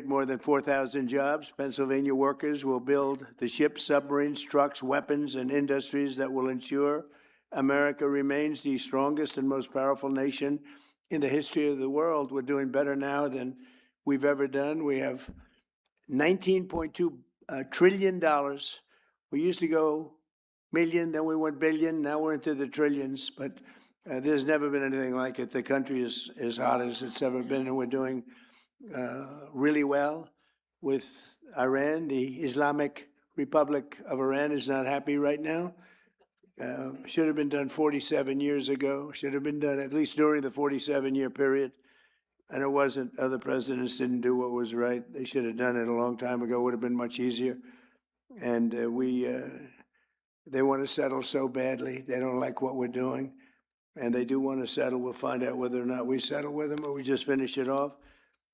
more than 4,000 jobs. Pennsylvania workers will build the ships, submarines, trucks, weapons, and industries that will ensure America remains the strongest and most powerful nation in the history of the world. We're doing better now than we've ever done. We have $19.2 trillion. We used to go million, then we went billion, now we're into the trillions, but there's never been anything like it. The country is as hot as it's ever been, and we're doing really well with Iran. The Islamic Republic of Iran is not happy right now. Should have been done 47 years ago. Should have been done at least during the 47-year period. And it wasn't. Other presidents didn't do what was right. They should have done it a long time ago. It would have been much easier. And they want to settle so badly. They don't like what we're doing. And they do want to settle. We'll find out whether or not we settle with them or we just finish it off.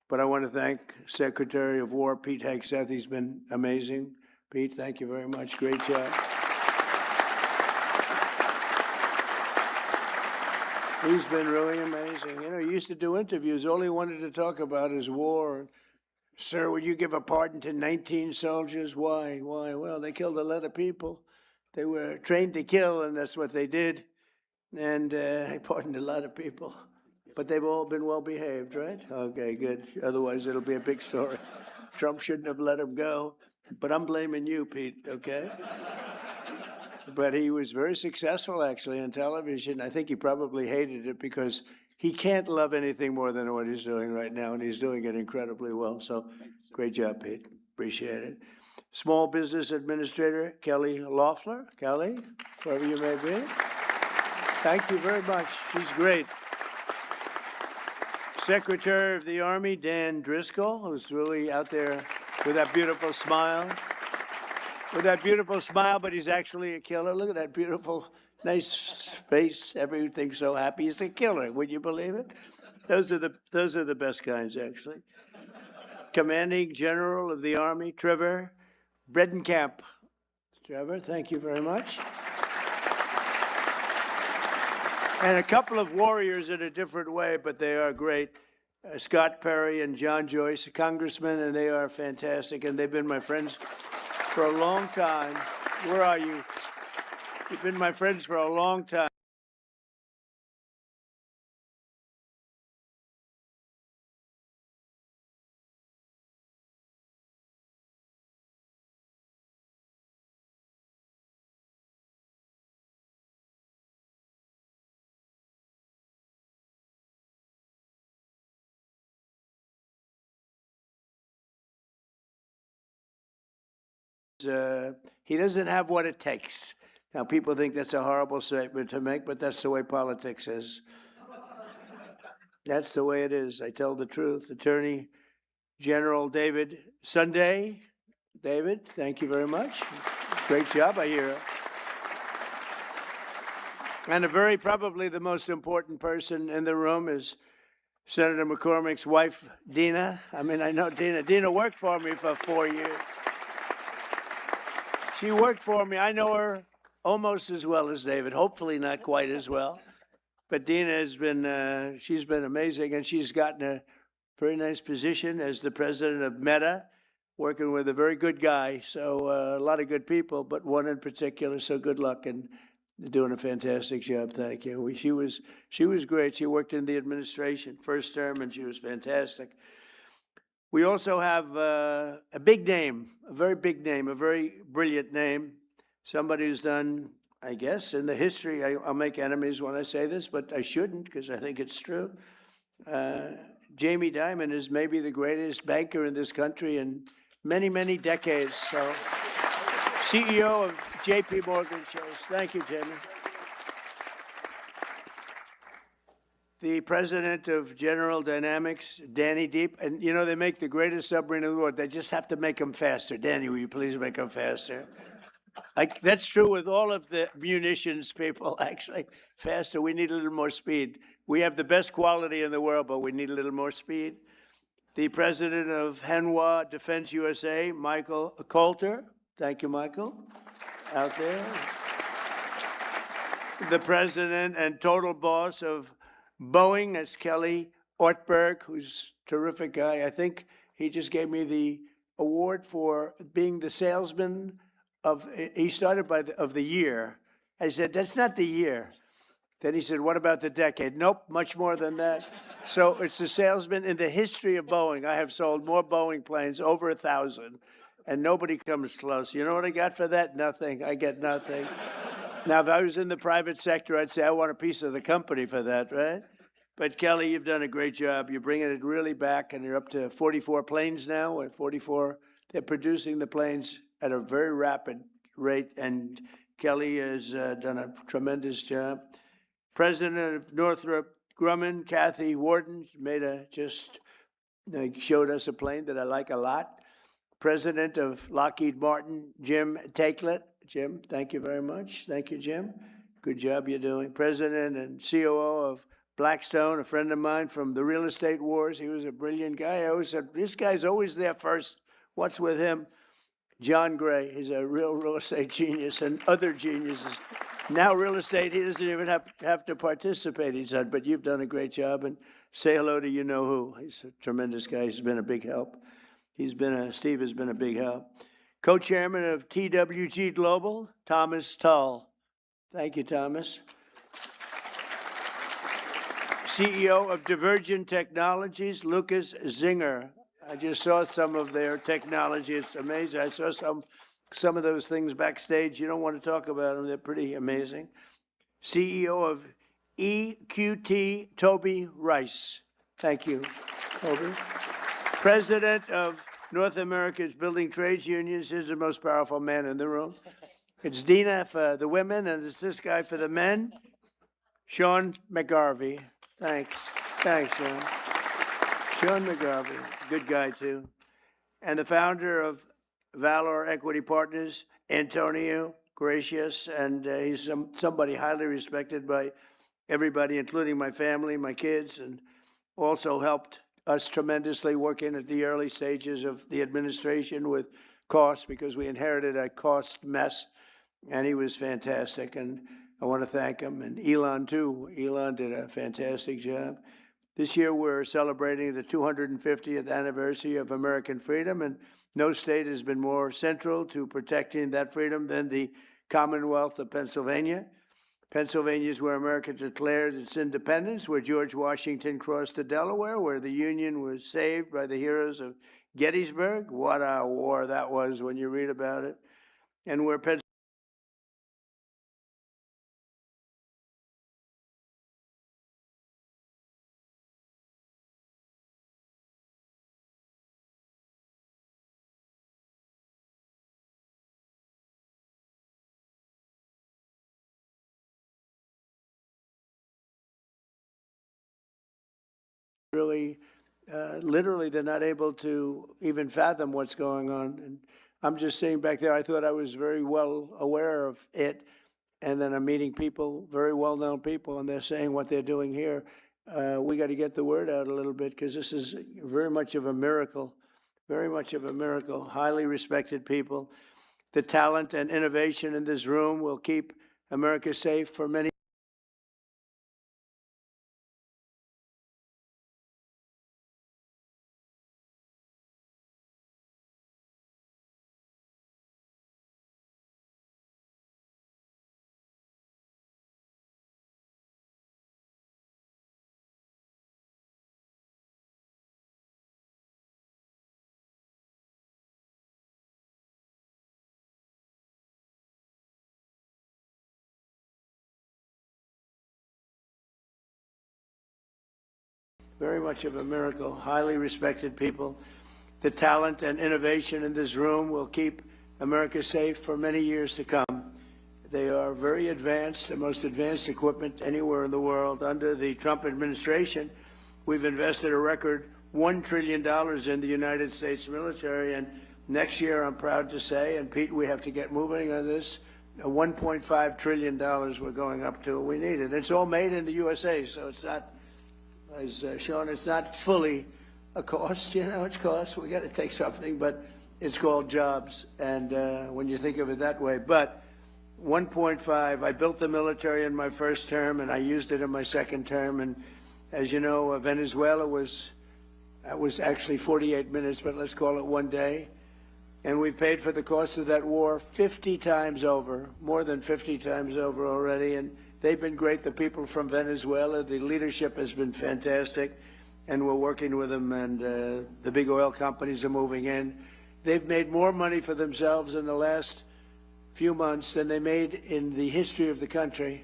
But I want to thank Secretary of War Pete Hegseth. He's been amazing. Pete, thank you very much. Great job. He's been really amazing. You know, he used to do interviews. All he wanted to talk about is war. Sir, would you give a pardon to 19 soldiers? Why? Why? Well, they killed a lot of people. They were trained to kill, and that's what they did. And I pardoned a lot of people. But they've all been well behaved, right? Okay, good. Otherwise, it'll be a big story. Trump shouldn't have let him go. But I'm blaming you, Pete, okay? But he was very successful, actually, on television. I think he probably hated it because he can't love anything more than what he's doing right now, and he's doing it incredibly well. So great job, Pete. Appreciate it. Small Business Administrator Kelly Loeffler. Kelly, wherever you may be. Thank you very much. She's great. Secretary of the Army Dan Driscoll, who's really out there with that beautiful smile. With that beautiful smile, but he's actually a killer. Look at that beautiful, nice face. Everything's so happy. He's a killer. Would you believe it? Those are the best kinds, actually. Commanding General of the Army, Trevor Bredenkamp. Trevor, thank you very much. And a couple of warriors in a different way, but they are great. Scott Perry and John Joyce, congressmen, and they are fantastic, and they've been my friends for a long time. Where are you? You've been my friends for a long time. He doesn't have what it takes. Now, people think that's a horrible statement to make, but that's the way politics is. That's the way it is. I tell the truth. Attorney General David Sunday. David, thank you very much. Great job, I hear. And probably the most important person in the room is Senator McCormick's wife, Dina. I mean, I know Dina. Dina worked for me for 4 years. She worked for me. I know her almost as well as David, hopefully not quite as well. But Dina has been, she's been amazing, and she's gotten a very nice position as the president of Meta, working with a very good guy. So a lot of good people, but one in particular, so good luck, and doing a fantastic job. Thank you. She was great. She worked in the administration, first term, and she was fantastic. We also have a big name, a very big name, a very brilliant name, somebody who's done, I guess, in the history, I'll make enemies when I say this, but I shouldn't because I think it's true. Jamie Dimon is maybe the greatest banker in this country in many, many decades. So, CEO of J.P. Morgan Chase. Thank you, Jamie. The president of General Dynamics, Danny Deep, and you know, they make the greatest submarine in the world. They just have to make them faster. Danny, will you please make them faster? That's true with all of the munitions people, actually. Faster, we need a little more speed. We have the best quality in the world, but we need a little more speed. The president of Hanwha Defense USA, Michael Coulter. Thank you, Michael, out there. The president and total boss of Boeing, that's Kelly Ortberg, who's a terrific guy. I think he just gave me the award for being the salesman of, he started of the year. I said, that's not the year. Then he said, what about the decade? Nope, much more than that. So it's the salesman in the history of Boeing. I have sold more Boeing planes, over 1,000, and nobody comes close. You know what I got for that? Nothing. I get nothing. Now, if I was in the private sector, I'd say I want a piece of the company for that, right? But Kelly, you've done a great job. You're bringing it really back, and you're up to 44 planes now. At 44, they're producing the planes at a very rapid rate, and Kelly has done a tremendous job. President of Northrop Grumman, Kathy Warden, showed us a plane that I like a lot. President of Lockheed Martin, Jim Takelet. Jim, thank you very much. Thank you, Jim. Good job you're doing. President and COO of Blackstone, a friend of mine from the real estate wars. He was a brilliant guy. I always said, this guy's always there first. What's with him? John Gray, he's a real estate genius, and other geniuses. Now real estate, he doesn't even have to participate, he said, but you've done a great job, and say hello to you-know-who. He's a tremendous guy. He's been a big help. Steve has been a big help. Co-chairman of TWG Global, Thomas Tull. Thank you, Thomas. CEO of Divergent Technologies, Lucas Zinger. I just saw some of their technology. It's amazing. I saw some of those things backstage. You don't want to talk about them. They're pretty amazing. CEO of EQT, Toby Rice. Thank you, Toby. President of North America's Building Trades Unions. He's the most powerful man in the room. It's Dina for the women, and it's this guy for the men. Sean McGarvey. Thanks. Thanks, Sean. Sean McGarvey, good guy too. And the founder of Valor Equity Partners, Antonio Gracious, and he's somebody highly respected by everybody, including my family, my kids, and also helped us tremendously working at the early stages of the administration with costs, because we inherited a cost mess, and he was fantastic, and I want to thank him, and Elon too. Elon did a fantastic job. This year we're celebrating the 250th anniversary of American freedom, and no state has been more central to protecting that freedom than the Commonwealth of Pennsylvania. Pennsylvania is where America declared its independence, where George Washington crossed to Delaware, where the Union was saved by the heroes of Gettysburg. What a war that was when you read about it. And where Pennsylvania really, literally, they're not able to even fathom what's going on. And I'm just sitting back there, I thought I was very well aware of it. And then I'm meeting people, very well-known people, and they're saying what they're doing here. We got to get the word out a little bit, because this is very much of a miracle, very much of a miracle. Highly respected people. The talent and innovation in this room will keep America safe for many. Very much of a miracle. Highly respected people. The talent and innovation in this room will keep America safe for many years to come. They are very advanced, the most advanced equipment anywhere in the world. Under the Trump administration, we've invested a record $1 trillion in the United States military. And next year, I'm proud to say, and Pete, we have to get moving on this, $1.5 trillion we're going up to. We need it. It's all made in the USA, so it's not, as Sean, it's not fully a cost. You know, it's cost. We got to take something, but it's called jobs. And when you think of it that way, but 1.5, I built the military in my first term, and I used it in my second term. And as you know, Venezuela was That was actually 48 minutes, but let's call it 1 day. And we've paid for the cost of that war 50 times over, more than 50 times over already. And they've been great. The people from Venezuela, the leadership has been fantastic. And we're working with them, and the big oil companies are moving in. They've made more money for themselves in the last few months than they made in the history of the country.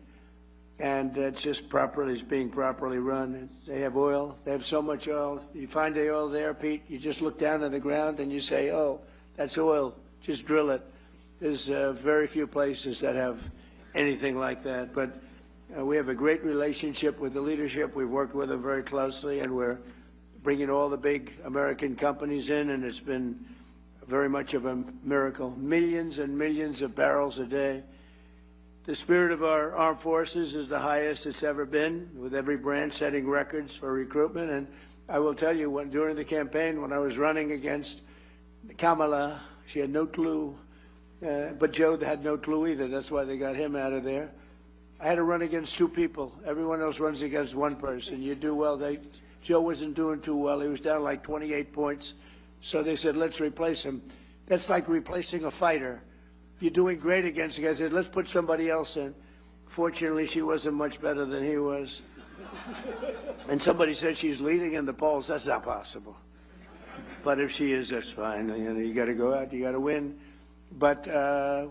And it's just it's being properly run. They have oil. They have so much oil. You find the oil there, Pete, you just look down on the ground and you say, oh, that's oil. Just drill it. There's very few places that have anything like that. But we have a great relationship with the leadership. We've worked with them very closely, and we're bringing all the big American companies in, and it's been very much of a miracle. Millions and millions of barrels a day. The spirit of our armed forces is the highest it's ever been, with every branch setting records for recruitment. And I will tell you, during the campaign, when I was running against Kamala, she had no clue, but Joe had no clue either. That's why they got him out of there. I had to run against 2 people. Everyone else runs against 1 person. You do well. Joe wasn't doing too well. He was down like 28 points. So they said, let's replace him. That's like replacing a fighter. You're doing great against the guy. I said, let's put somebody else in. Fortunately, she wasn't much better than he was. And somebody said she's leading in the polls. That's not possible. But if she is, that's fine. You got to go out. You got to win. But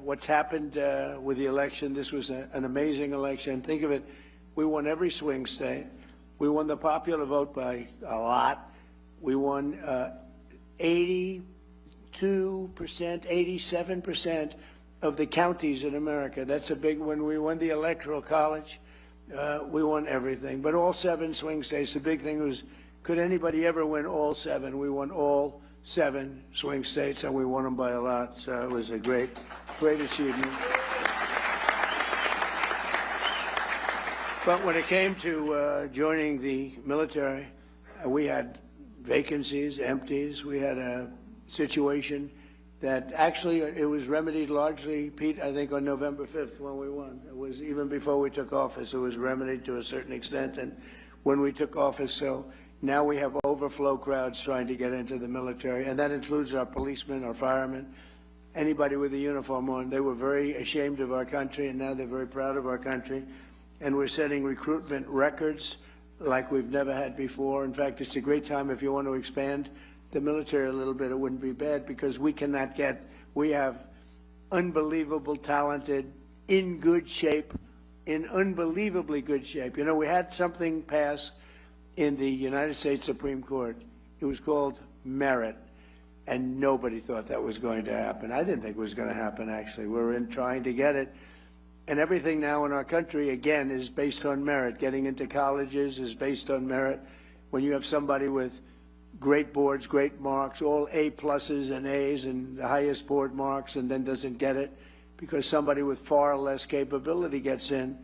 what's happened with the election, this was an amazing election. Think of it. We won every swing state. We won the popular vote by a lot. We won 82%, 87% of the counties in America. That's a big one. We won the Electoral College. We won everything. But all 7 swing states, the big thing was, could anybody ever win all 7? We won all 7 swing states, and we won them by a lot. So it was a great, great achievement. But when it came to joining the military, we had vacancies, empties. We had a situation that actually it was remedied largely, Pete, I think on November 5th when we won. It was even before we took office, it was remedied to a certain extent. And when we took office, so now we have overflow crowds trying to get into the military, and that includes our policemen, our firemen, anybody with a uniform on. They were very ashamed of our country, and now they're very proud of our country. And we're setting recruitment records like we've never had before. In fact, it's a great time if you want to expand the military a little bit. It wouldn't be bad, because we have unbelievable, talented, in good shape, in unbelievably good shape. You know, we had something pass in the United States Supreme Court. It was called merit, and nobody thought that was going to happen. I didn't think it was going to happen, actually. We're trying to get it. And everything now in our country, again, is based on merit. Getting into colleges is based on merit. When you have somebody with great boards, great marks, all A pluses and A's and the highest board marks, and then doesn't get it because somebody with far less capability gets in,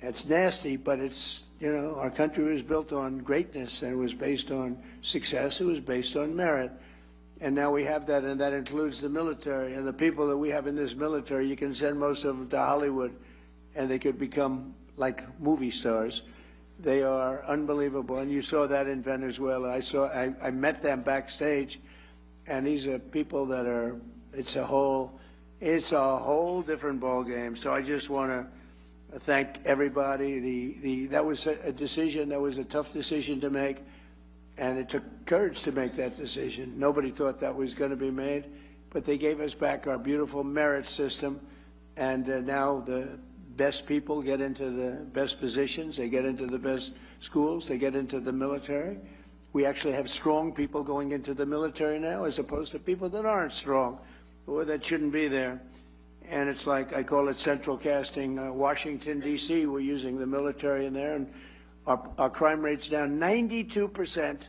it's nasty, but it's, you know, our country was built on greatness, and it was based on success. It was based on merit. And now we have that, and that includes the military. And the people that we have in this military, you can send most of them to Hollywood, and they could become like movie stars. They are unbelievable, and you saw that in Venezuela. I met them backstage, and these are people that are, it's a whole different ball game. So I just want to thank everybody. That was a decision, that was a tough decision to make. And it took courage to make that decision. Nobody thought that was going to be made, but they gave us back our beautiful merit system, and now the best people get into the best positions, they get into the best schools, they get into the military. We actually have strong people going into the military now, as opposed to people that aren't strong or that shouldn't be there. And it's like, I call it central casting. Washington, D.C., we're using the military in there, and our crime rate's down 92%,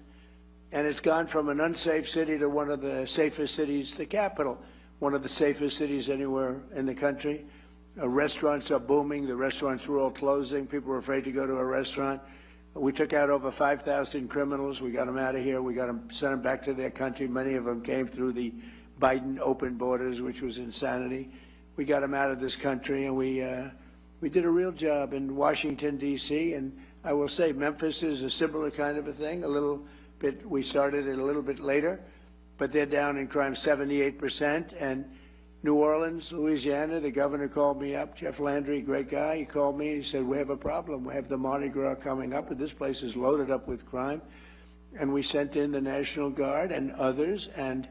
and it's gone from an unsafe city to one of the safest cities, the capital, one of the safest cities anywhere in the country. Restaurants are booming. The restaurants were all closing. People were afraid to go to a restaurant. We took out over 5,000 criminals. We got them out of here. We got them, sent them back to their country. Many of them came through the Biden open borders, which was insanity. We got them out of this country, and we did a real job in Washington, D.C., and I will say Memphis is a similar kind of a thing, a little we started it a little bit later, but they're down in crime 78%. And New Orleans, Louisiana, the governor called me up, Jeff Landry, great guy. He called me and he said, we have a problem. We have the Mardi Gras coming up, and this place is loaded up with crime. And we sent in the National Guard and others, and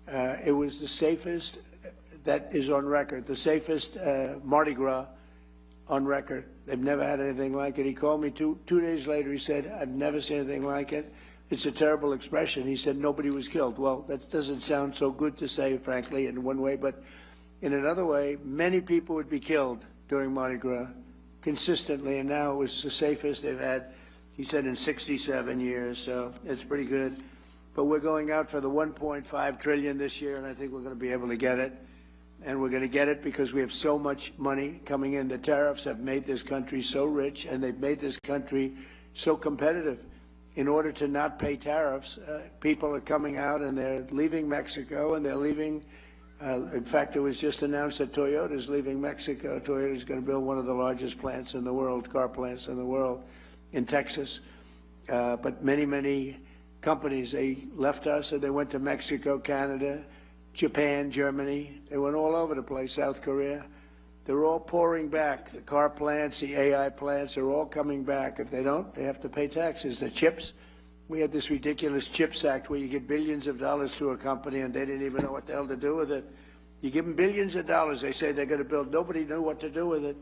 it was the safest, that is on record, the safest Mardi Gras on record. They've never had anything like it. He called me two days later. He said, I've never seen anything like it. It's a terrible expression. He said, nobody was killed. Well, that doesn't sound so good to say, frankly, in one way, but in another way, many people would be killed during Mardi Gras consistently, and now it was the safest they've had, he said, in 67 years, so it's pretty good. But we're going out for the $1.5 trillion this year, and I think we're going to be able to get it. And we're going to get it because we have so much money coming in. The tariffs have made this country so rich, and they've made this country so competitive. In order to not pay tariffs, people are coming out and they're leaving Mexico, and they're leaving. In fact, it was just announced that Toyota is leaving Mexico. Toyota is going to build one of the largest plants in the world, car plants in the world, in Texas. But many, many companies, they left us and they went to Mexico, Canada, Japan, Germany. They went all over the place, South Korea. They're all pouring back. The car plants, the AI plants are all coming back. If they don't, they have to pay taxes. The chips, we had this ridiculous CHIPS Act where you give billions of dollars to a company and they didn't even know what the hell to do with it. You give them billions of dollars, they say they're going to build. Nobody knew what to do with it.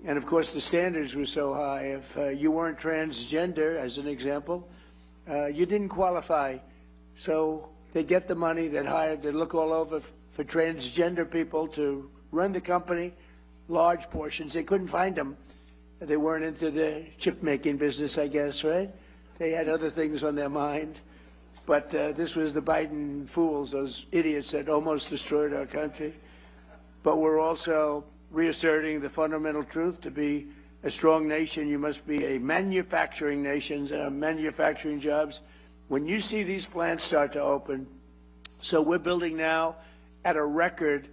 And of course, the standards were so high. If you weren't transgender, as an example, you didn't qualify. So they get the money, they'd hire, they'd look all over for transgender people to run the company, large portions. They couldn't find them. They weren't into the chip-making business, I guess, right? They had other things on their mind. But this was the Biden fools, those idiots that almost destroyed our country. But we're also reasserting the fundamental truth: to be a strong nation, you must be a manufacturing nation, manufacturing jobs. When you see these plants start to open, so we're building now at a record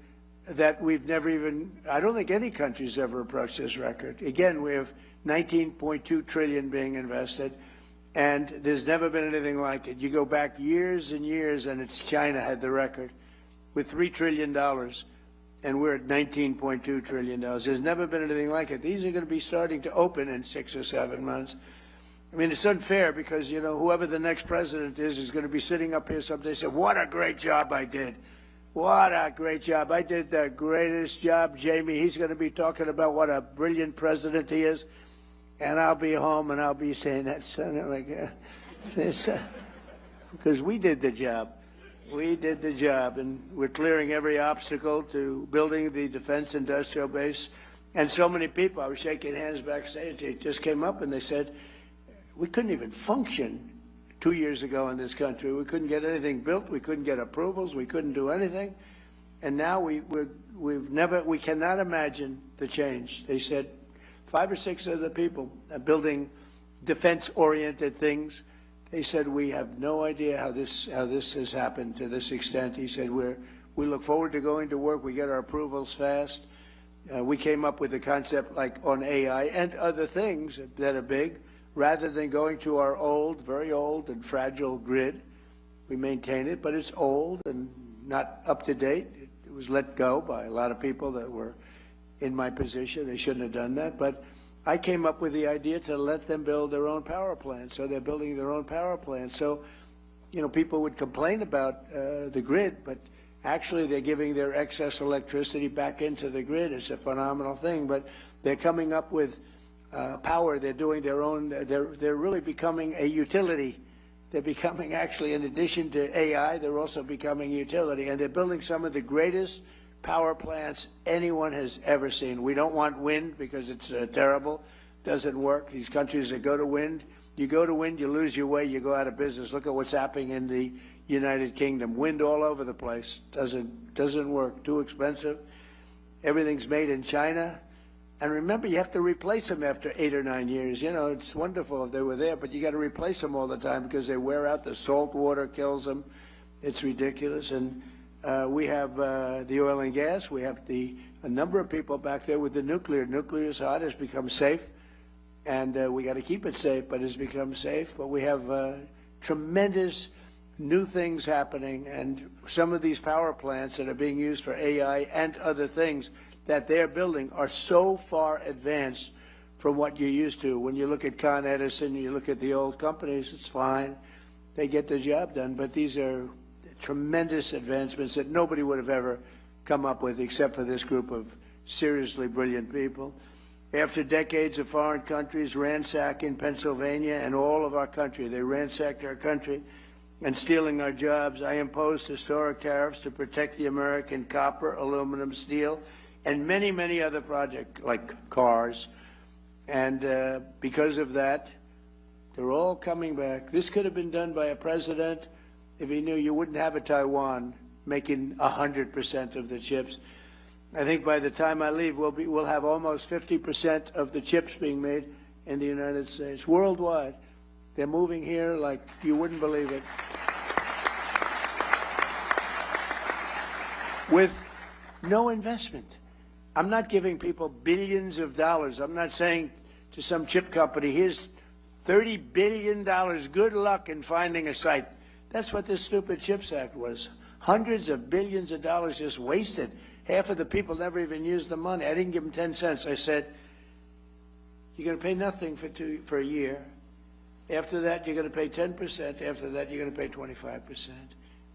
that we've never even, I don't think any country's ever approached this record. Again, we have $19.2 trillion being invested, and there's never been anything like it. You go back years and years, and it's China had the record with $3 trillion, and we're at $19.2 trillion. There's never been anything like it. These are going to be starting to open in 6 or 7 months. I mean, it's unfair because, you know, whoever the next president is going to be sitting up here someday and say, what a great job I did. What a great job. I did the greatest job, Jamie. He's going to be talking about what a brilliant president he is. And I'll be home and I'll be saying that, son, like, because we did the job. We did the job, and we're clearing every obstacle to building the defense industrial base. And so many people, I was shaking hands backstage, they just came up and they said, we couldn't even function 2 years ago in this country. We couldn't get anything built. We couldn't get approvals. We couldn't do anything. And now we cannot imagine the change. They said 5 or 6 of the people building defense-oriented things, they said, we have no idea how this has happened to this extent. He said, we look forward to going to work. We get our approvals fast. We came up with a concept like on AI and other things that are big. Rather than going to our old, very old and fragile grid, we maintain it, but it's old and not up to date. It was let go by a lot of people that were in my position. They shouldn't have done that. But I came up with the idea to let them build their own power plant. So they're building their own power plant. So, you know, people would complain about the grid, but actually they're giving their excess electricity back into the grid. It's a phenomenal thing. But they're coming up with power. They're doing their own. They're really becoming a utility. They're becoming, actually, in addition to AI, they're also becoming utility. And they're building some of the greatest power plants anyone has ever seen. We don't want wind because it's terrible. Doesn't work. These countries that go to wind, you go to wind, you lose your way, you go out of business. Look at what's happening in the United Kingdom. Wind all over the place. Doesn't work. Too expensive. Everything's made in China. And remember, you have to replace them after 8 or 9 years. You know, it's wonderful if they were there, but you got to replace them all the time because they wear out. The salt water kills them. It's ridiculous. And we have the oil and gas. We have a number of people back there with the nuclear. Nuclear is hot. It's become safe, and we got to keep it safe, but it's become safe. But we have tremendous new things happening, and some of these power plants that are being used for AI and other things that they're building are so far advanced from what you're used to. When you look at Con Edison, you look at the old companies, it's fine. They get the job done, but these are tremendous advancements that nobody would have ever come up with except for this group of seriously brilliant people. After decades of foreign countries ransacking Pennsylvania and all of our country, they ransacked our country and stealing our jobs, I imposed historic tariffs to protect the American copper, aluminum, steel, and many, many other projects like cars. And because of that, they're all coming back. This could have been done by a president if he knew you wouldn't have a Taiwan making 100% of the chips. I think by the time I leave, we'll have almost 50% of the chips being made in the United States. Worldwide, they're moving here like you wouldn't believe it. With no investment. I'm not giving people billions of dollars. I'm not saying to some chip company, here's $30 billion, good luck in finding a site. That's what this stupid CHIPS Act was. Hundreds of billions of dollars just wasted. Half of the people never even used the money. I didn't give them 10 cents. I said, you're going to pay nothing for a year. After that, you're going to pay 10%. After that, you're going to pay 25%.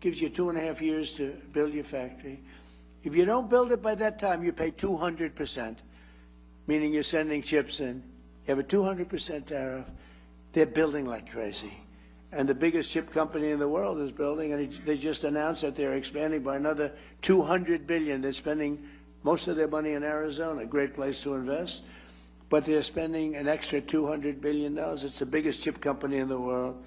Gives you 2.5 years to build your factory. If you don't build it by that time, you pay 200%, meaning you're sending chips in. You have a 200% tariff. They're building like crazy. And the biggest chip company in the world is building, and they just announced that they're expanding by another $200 billion. They're spending most of their money in Arizona, a great place to invest, but they're spending an extra $200 billion. It's the biggest chip company in the world.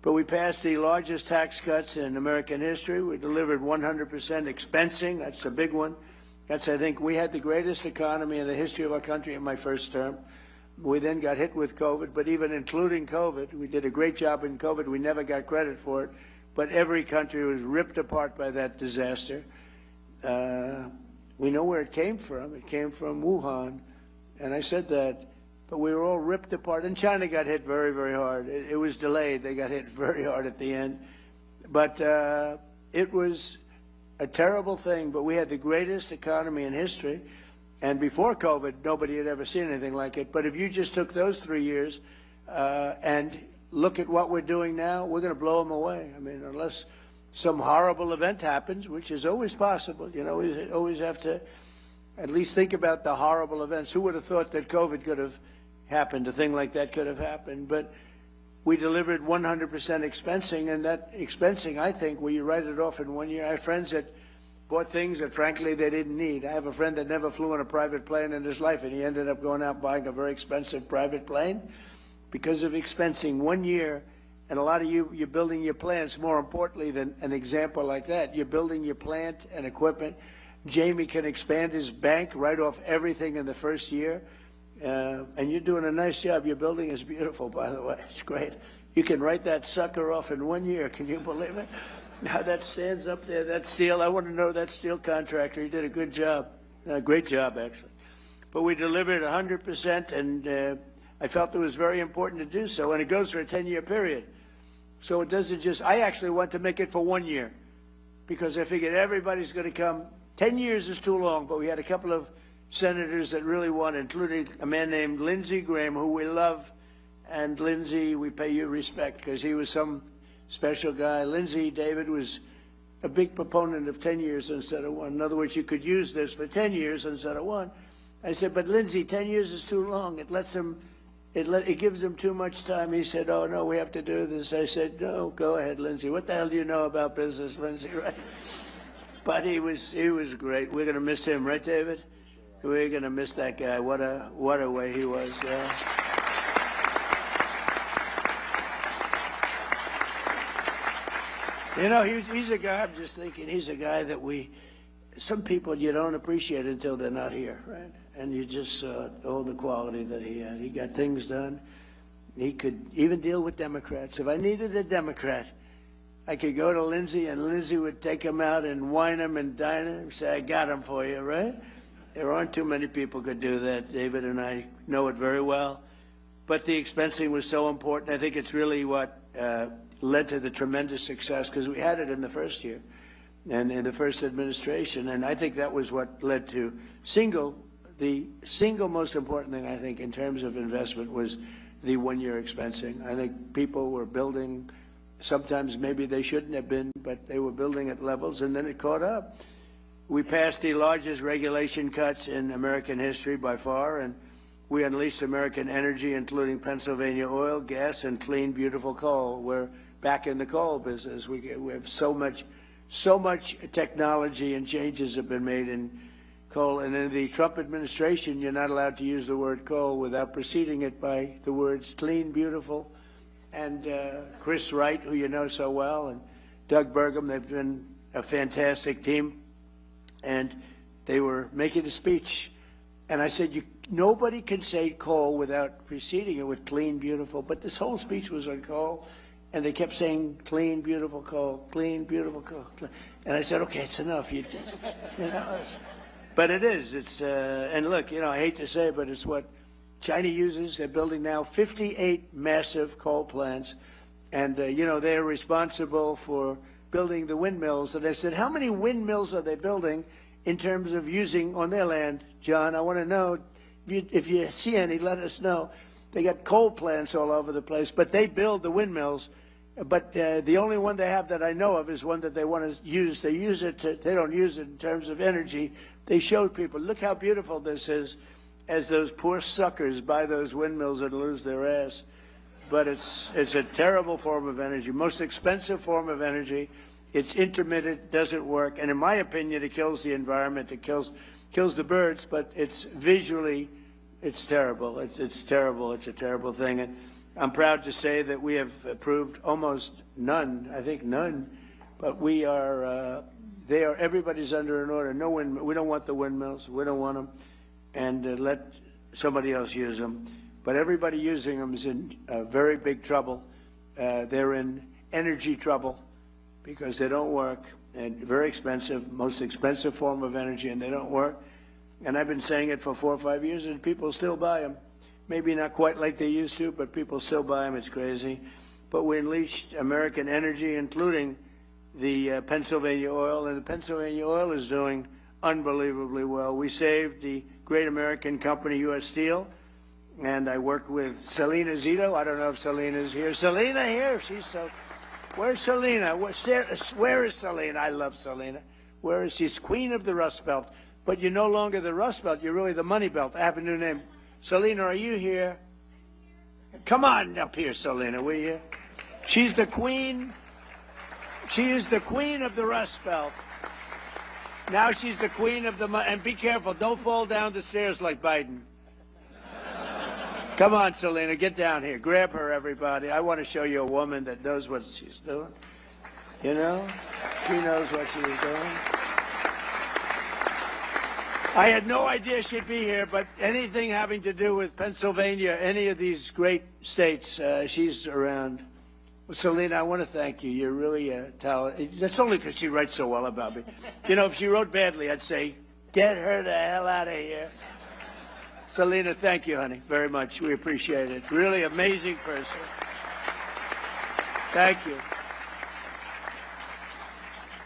But we passed the largest tax cuts in American history. We delivered 100% expensing. That's a big one. That's, I think, we had the greatest economy in the history of our country in my first term. We then got hit with COVID, but even including COVID, we did a great job in COVID. We never got credit for it, but every country was ripped apart by that disaster. We know where it came from. It came from Wuhan, and I said that, but we were all ripped apart. And China got hit very, very hard. It was delayed. They got hit very hard at the end. But it was a terrible thing, but we had the greatest economy in history. And before COVID, nobody had ever seen anything like it. But if you just took those 3 years and look at what we're doing now, we're going to blow them away. I mean, unless some horrible event happens, which is always possible. You know, we always have to at least think about the horrible events. Who would have thought that COVID could have happened? A thing like that could have happened. But we delivered 100% expensing, and that expensing, I think, where you write it off in 1 year. I have friends that bought things that, frankly, they didn't need. I have a friend that never flew on a private plane in his life, and he ended up going out buying a very expensive private plane because of expensing 1 year. And a lot of you're building your plants, more importantly than an example like that. You're building your plant and equipment. Jamie can expand his bank, write off everything in the first year. And you're doing a nice job. Your building is beautiful, by the way. It's great. You can write that sucker off in 1 year. Can you believe it? Now that stands up there, that steel. I want to know that steel contractor. He did a good job. A great job, actually. But we delivered 100%, and I felt it was very important to do so. And it goes for a 10-year period. So it doesn't just, I actually want to make it for 1 year because I figured everybody's going to come. 10 years is too long, but we had a couple of senators that really wanted, including a man named Lindsey Graham, who we love. And Lindsey, we pay you respect because he was some special guy. Lindsey, David, was a big proponent of 10 years instead of 1. In other words, you could use this for 10 years instead of 1. I said, but Lindsey, 10 years is too long. It lets them, it gives them too much time. He said, oh, no, we have to do this. I said, no, go ahead, Lindsey. What the hell do you know about business, Lindsey, right? But he was great. We're going to miss him, right, David? We're going to miss that guy. What a way he was. You know, he's a guy, I'm just thinking, he's a guy that some people you don't appreciate until they're not here, right? And you just saw all the quality that he had. He got things done. He could even deal with Democrats. If I needed a Democrat, I could go to Lindsey, and Lindsey would take him out and wine him and dine him and say, I got him for you, right? There aren't too many people could do that. David and I know it very well. But the expensing was so important. I think it's really what led to the tremendous success, because we had it in the first year and in the first administration. And I think that was what led to the single most important thing, I think, in terms of investment was the one-year expensing. I think people were building, sometimes maybe they shouldn't have been, but they were building at levels, and then it caught up. We passed the largest regulation cuts in American history by far, and we unleashed American energy, including Pennsylvania oil, gas, and clean, beautiful coal. We're back in the coal business. We have so much technology and changes have been made in coal. And in the Trump administration, you're not allowed to use the word coal without preceding it by the words clean, beautiful. And Chris Wright, who you know so well, and Doug Burgum, they've been a fantastic team. And they were making a speech. And I said, nobody can say coal without preceding it with clean, beautiful. But this whole speech was on coal. And they kept saying, clean, beautiful coal, clean, beautiful coal. And I said, okay, it's enough. You know, but it is. It's and look, you know, I hate to say it, but it's what China uses. They're building now 58 massive coal plants. And, you know, they're responsible for building the windmills. And I said, how many windmills are they building in terms of using on their land? John, I want to know, if you see any, let us know. They got coal plants all over the place, but they build the windmills. But the only one they have that I know of is one that they want to use. They use it they don't use it in terms of energy. They showed people, look how beautiful this is, as those poor suckers buy those windmills and lose their ass. But it's a terrible form of energy, most expensive form of energy. It's intermittent, doesn't work, and in my opinion, it kills the environment. It kills the birds, but it's visually, it's terrible. It's terrible. It's a terrible thing. And I'm proud to say that we have approved almost none, I think none, but we are, everybody's under an order. No wind, we don't want the windmills. We don't want them. And let somebody else use them. But everybody using them is in very big trouble. They're in energy trouble because they don't work, and very expensive, most expensive form of energy, and they don't work. And I've been saying it for 4 or 5 years, and people still buy them. Maybe not quite like they used to, but people still buy them. It's crazy. But we unleashed American energy, including the Pennsylvania oil, and the Pennsylvania oil is doing unbelievably well. We saved the great American company, U.S. Steel, and I worked with Selena Zito. I don't know if Selena's here. Selena here? She's so... Where's Selena? Where is Selena? I love Selena. Where is she? She's queen of the Rust Belt. But you're no longer the Rust Belt. You're really the Money Belt. I have a new name. Selena, are you here? Come on up here, Selena, will you? She's the queen. She is the queen of the Rust Belt. Now she's the queen of the... And be careful. Don't fall down the stairs like Biden. Come on, Selena, get down here. Grab her, everybody. I want to show you a woman that knows what she's doing. You know? She knows what she's doing. I had no idea she'd be here, but anything having to do with Pennsylvania, any of these great states, she's around. Well, Selena, I want to thank you. You're really talented. That's only because she writes so well about me. You know, if she wrote badly, I'd say, get her the hell out of here. Selena, thank you, honey, very much. We appreciate it. Really amazing person. Thank you.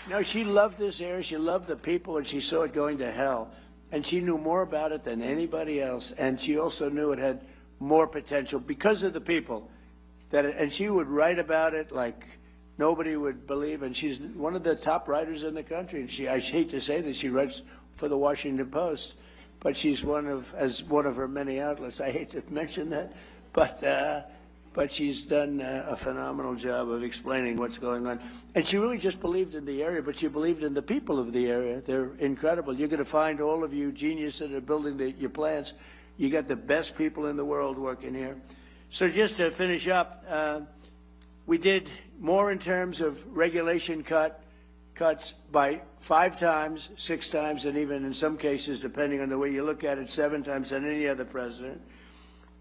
No, she loved this area. She loved the people, and she saw it going to hell. And she knew more about it than anybody else. And she also knew it had more potential because of the people. And she would write about it like nobody would believe. And she's one of the top writers in the country. And I hate to say this, she writes for the Washington Post. But she's one of her many outlets. I hate to mention that, but she's done a phenomenal job of explaining what's going on. And she really just believed in the area, but she believed in the people of the area. They're incredible. You're going to find all of you geniuses that are building your plants. You got the best people in the world working here. So just to finish up, we did more in terms of regulation cuts by 5 times, 6 times, and even in some cases, depending on the way you look at it, 7 times than any other president.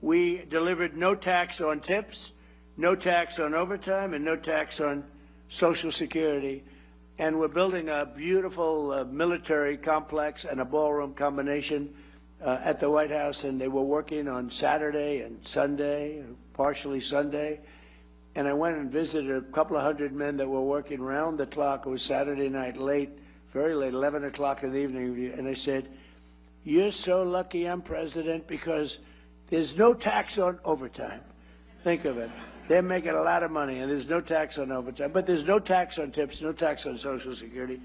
We delivered no tax on tips, no tax on overtime, and no tax on Social Security. And we're building a beautiful military complex and a ballroom combination at the White House, and they were working on Saturday and Sunday, partially Sunday. And I went and visited a couple of hundred men that were working round the clock. It was Saturday night, late, very late, 11 o'clock in the evening. And I said, "You're so lucky I'm president because there's no tax on overtime." Think of it. They're making a lot of money, and there's no tax on overtime. But there's no tax on tips, no tax on Social Security,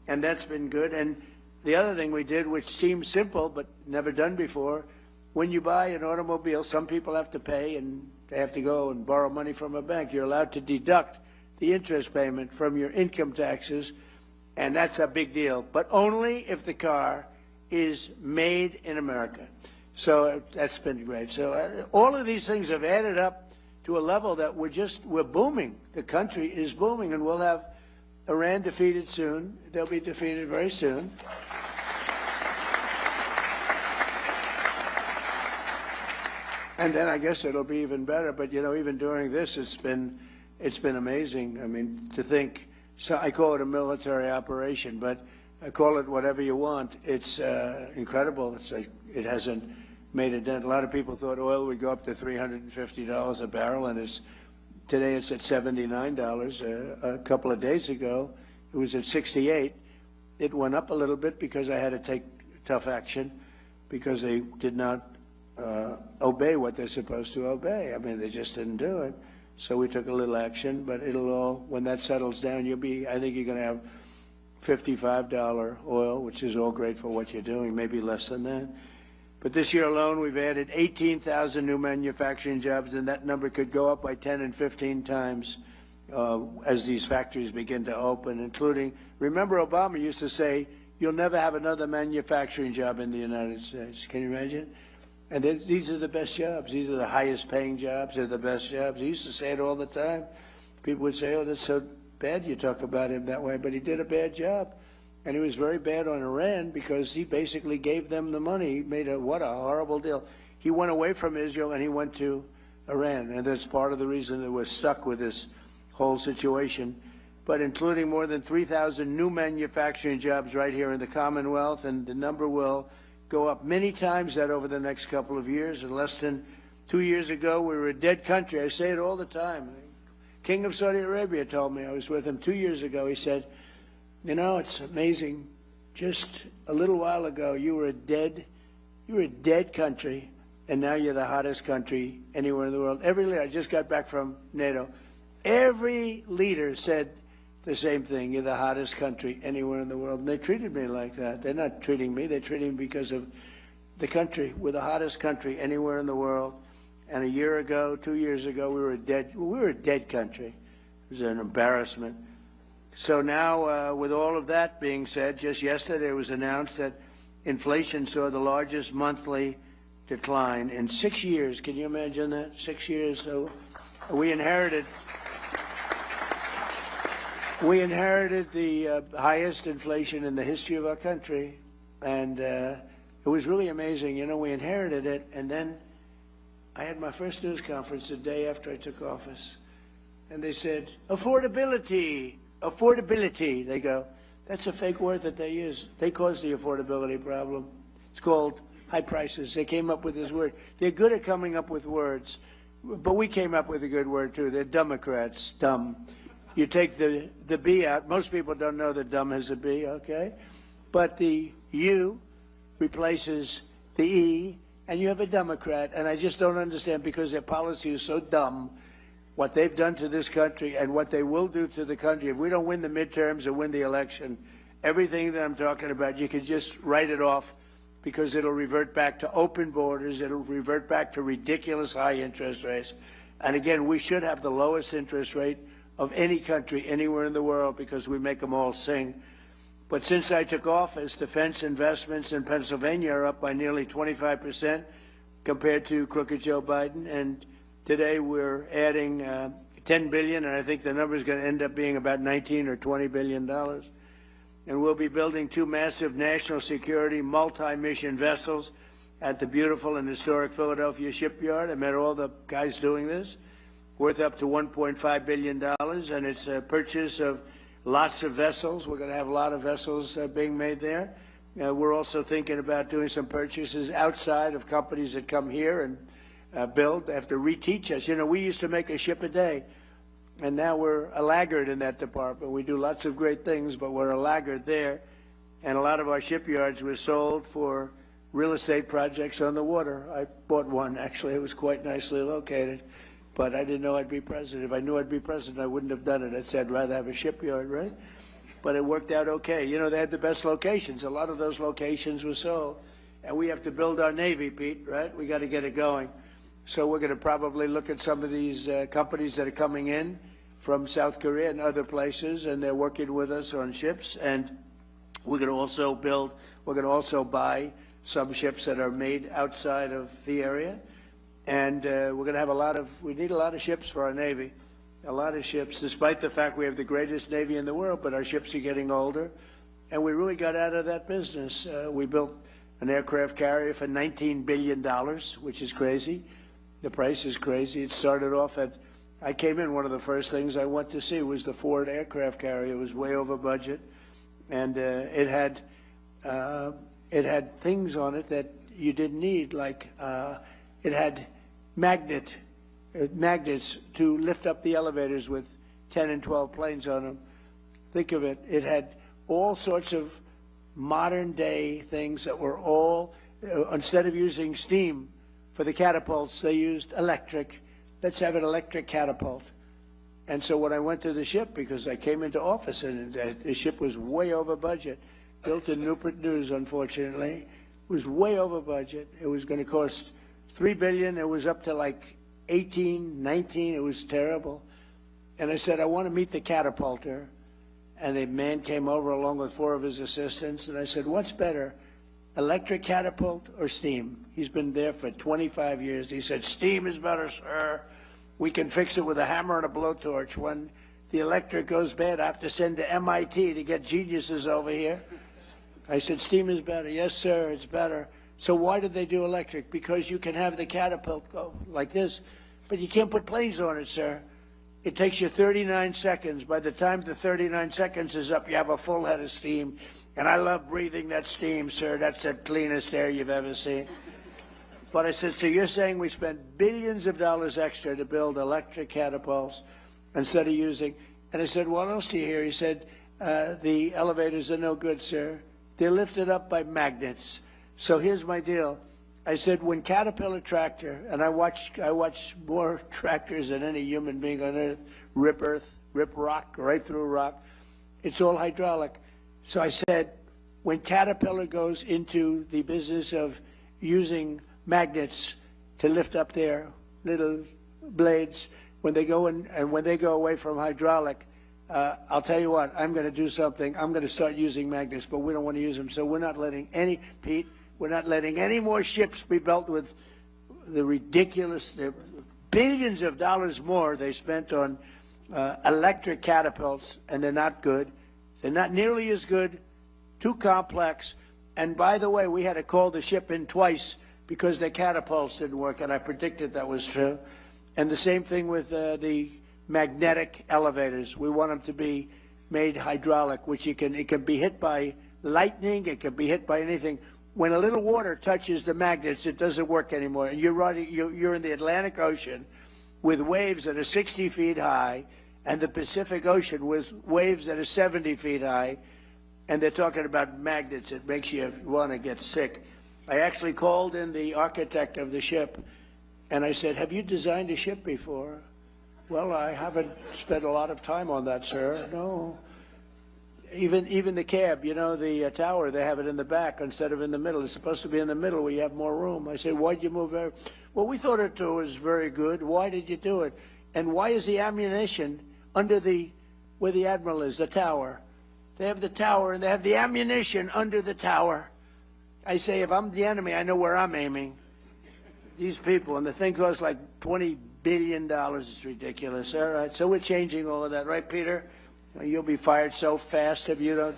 and that's been good. And the other thing we did, which seems simple but never done before, when you buy an automobile, some people have to pay, and they have to go and borrow money from a bank. You're allowed to deduct the interest payment from your income taxes, and that's a big deal. But only if the car is made in America. So that's been great. So all of these things have added up to a level that we're booming. The country is booming, and we'll have Iran defeated soon. They'll be defeated very soon. And then I guess it'll be even better. But you know, even during this, it's been amazing. I mean, to think. So I call it a military operation, but call it whatever you want. It's incredible. It's like it hasn't made a dent. A lot of people thought oil would go up to $350 a barrel, and today it's at $79. A couple of days ago, it was at 68. It went up a little bit because I had to take tough action because they did not obey what they're supposed to obey. I mean, they just didn't do it. So we took a little action, but it'll all, when that settles down, I think you're going to have $55 oil, which is all great for what you're doing, maybe less than that. But this year alone, we've added 18,000 new manufacturing jobs, and that number could go up by 10 and 15 times as these factories begin to open, including, remember Obama used to say, "You'll never have another manufacturing job in the United States." Can you imagine? And these are the best jobs. These are the highest paying jobs. They're the best jobs. He used to say it all the time. People would say, "Oh, that's so bad you talk about him that way," but he did a bad job. And he was very bad on Iran because he basically gave them the money. He made what a horrible deal. He went away from Israel and he went to Iran. And that's part of the reason that we're stuck with this whole situation. But including more than 3,000 new manufacturing jobs right here in the Commonwealth, and the number will go up many times that over the next couple of years. And less than 2 years ago, we were a dead country. I say it all the time. King of Saudi Arabia told me, I was with him 2 years ago, he said, "You know, it's amazing. Just a little while ago, you were a dead country, and now you're the hottest country anywhere in the world." Every leader, I just got back from NATO, every leader said the same thing: "You're the hottest country anywhere in the world." And they treated me like that. They're not treating me; they're treating me because of the country. We're the hottest country anywhere in the world. And a year ago, 2 years ago, we were a dead country. It was an embarrassment. So now, with all of that being said, just yesterday it was announced that inflation saw the largest monthly decline in 6 years. Can you imagine that? 6 years. So we inherited the highest inflation in the history of our country, and it was really amazing. You know, we inherited it, and then I had my first news conference the day after I took office, and they said, affordability. They go, that's a fake word that they use. They caused the affordability problem. It's called high prices. They came up with this word. They're good at coming up with words, but we came up with a good word too. They're Democrats, dumb. You take the B out. Most people don't know that dumb has a B, okay? But the U replaces the E, and you have a Democrat. And I just don't understand, because their policy is so dumb, what they've done to this country and what they will do to the country. If we don't win the midterms or win the election, everything that I'm talking about, you can just write it off, because it'll revert back to open borders. It'll revert back to ridiculous high interest rates. And again, we should have the lowest interest rate of any country anywhere in the world, because we make them all sing. But since I took office, defense investments in Pennsylvania are up by nearly 25% compared to crooked Joe Biden. And today we're adding $10 billion, and I think the number is going to end up being about $19 or $20 billion. And we'll be building 2 massive national security multi-mission vessels at the beautiful and historic Philadelphia shipyard. I met all the guys doing this, worth up to $1.5 billion, and it's a purchase of lots of vessels. We're going to have a lot of vessels being made there. We're also thinking about doing some purchases outside of companies that come here and build. They have to reteach us. You know, we used to make a ship a day. And now we're a laggard in that department. We do lots of great things, but we're a laggard there. And a lot of our shipyards were sold for real estate projects on the water. I bought one, actually. It was quite nicely located. But I didn't know I'd be president. If I knew I'd be president, I wouldn't have done it. I said I'd rather have a shipyard, right? But it worked out okay. You know, they had the best locations. A lot of those locations were sold. And we have to build our Navy, Pete, right? We got to get it going. So we're going to probably look at some of these companies that are coming in from South Korea and other places, and they're working with us on ships. And we're going to also buy some ships that are made outside of the area. And we're going to have we need a lot of ships for our Navy, a lot of ships, despite the fact we have the greatest Navy in the world, but our ships are getting older. And we really got out of that business. We built an aircraft carrier for $19 billion, which is crazy. The price is crazy. It started off I came in, one of the first things I went to see was the Ford aircraft carrier. It was way over budget. And it had things on it that you didn't need, like it had magnets to lift up the elevators with 10 and 12 planes on them. Think of it. It had all sorts of modern day things that were all, instead of using steam for the catapults, they used electric. Let's have an electric catapult. And so when I went to the ship, because I came into office and the ship was way over budget, built in Newport News, unfortunately, was way over budget. It was going to cost $3 billion. It was up to like 18, 19. It was terrible. And I said, I want to meet the catapulter. And a man came over along with 4 of his assistants. And I said, what's better, electric catapult or steam? He's been there for 25 years. He said, steam is better, sir. We can fix it with a hammer and a blowtorch. When the electric goes bad, I have to send to MIT to get geniuses over here. I said, steam is better. Yes, sir, it's better. So why did they do electric? Because you can have the catapult go like this, but you can't put planes on it, sir. It takes you 39 seconds. By the time the 39 seconds is up, you have a full head of steam. And I love breathing that steam, sir. That's the cleanest air you've ever seen. But I said, so you're saying we spent billions of dollars extra to build electric catapults instead of using, and I said, what else do you hear? He said, the elevators are no good, sir. They're lifted up by magnets. So here's my deal. I said, when Caterpillar tractor, and I watch more tractors than any human being on earth, rip rock, right through rock. It's all hydraulic. So I said, when Caterpillar goes into the business of using magnets to lift up their little blades, when they go in and when they go away from hydraulic, I'll tell you what, I'm going to do something. I'm going to start using magnets, but we don't want to use them. So we're not letting Pete, we're not letting any more ships be built with the ridiculous, the billions of dollars more they spent on electric catapults, and they're not good. They're not nearly as good, too complex. And by the way, we had to call the ship in twice because their catapults didn't work, and I predicted that was true. And the same thing with the magnetic elevators. We want them to be made hydraulic, which it can be hit by lightning, it can be hit by anything. When a little water touches the magnets, it doesn't work anymore. And you're in the Atlantic Ocean with waves that are 60 feet high, and the Pacific Ocean with waves that are 70 feet high, and they're talking about magnets. It makes you want to get sick. I actually called in the architect of the ship, and I said, have you designed a ship before? Well, I haven't spent a lot of time on that, sir. No. Even the cab, you know, the tower, they have it in the back instead of in the middle. It's supposed to be in the middle where you have more room. I said, why'd you move there? Well, we thought it was very good. Why did you do it? And why is the ammunition under where the admiral is, the tower? They have the tower, and they have the ammunition under the tower. I say, if I'm the enemy, I know where I'm aiming. These people, and the thing costs like $20 billion. It's ridiculous. All right, so we're changing all of that, right, Peter? You'll be fired so fast if you don't.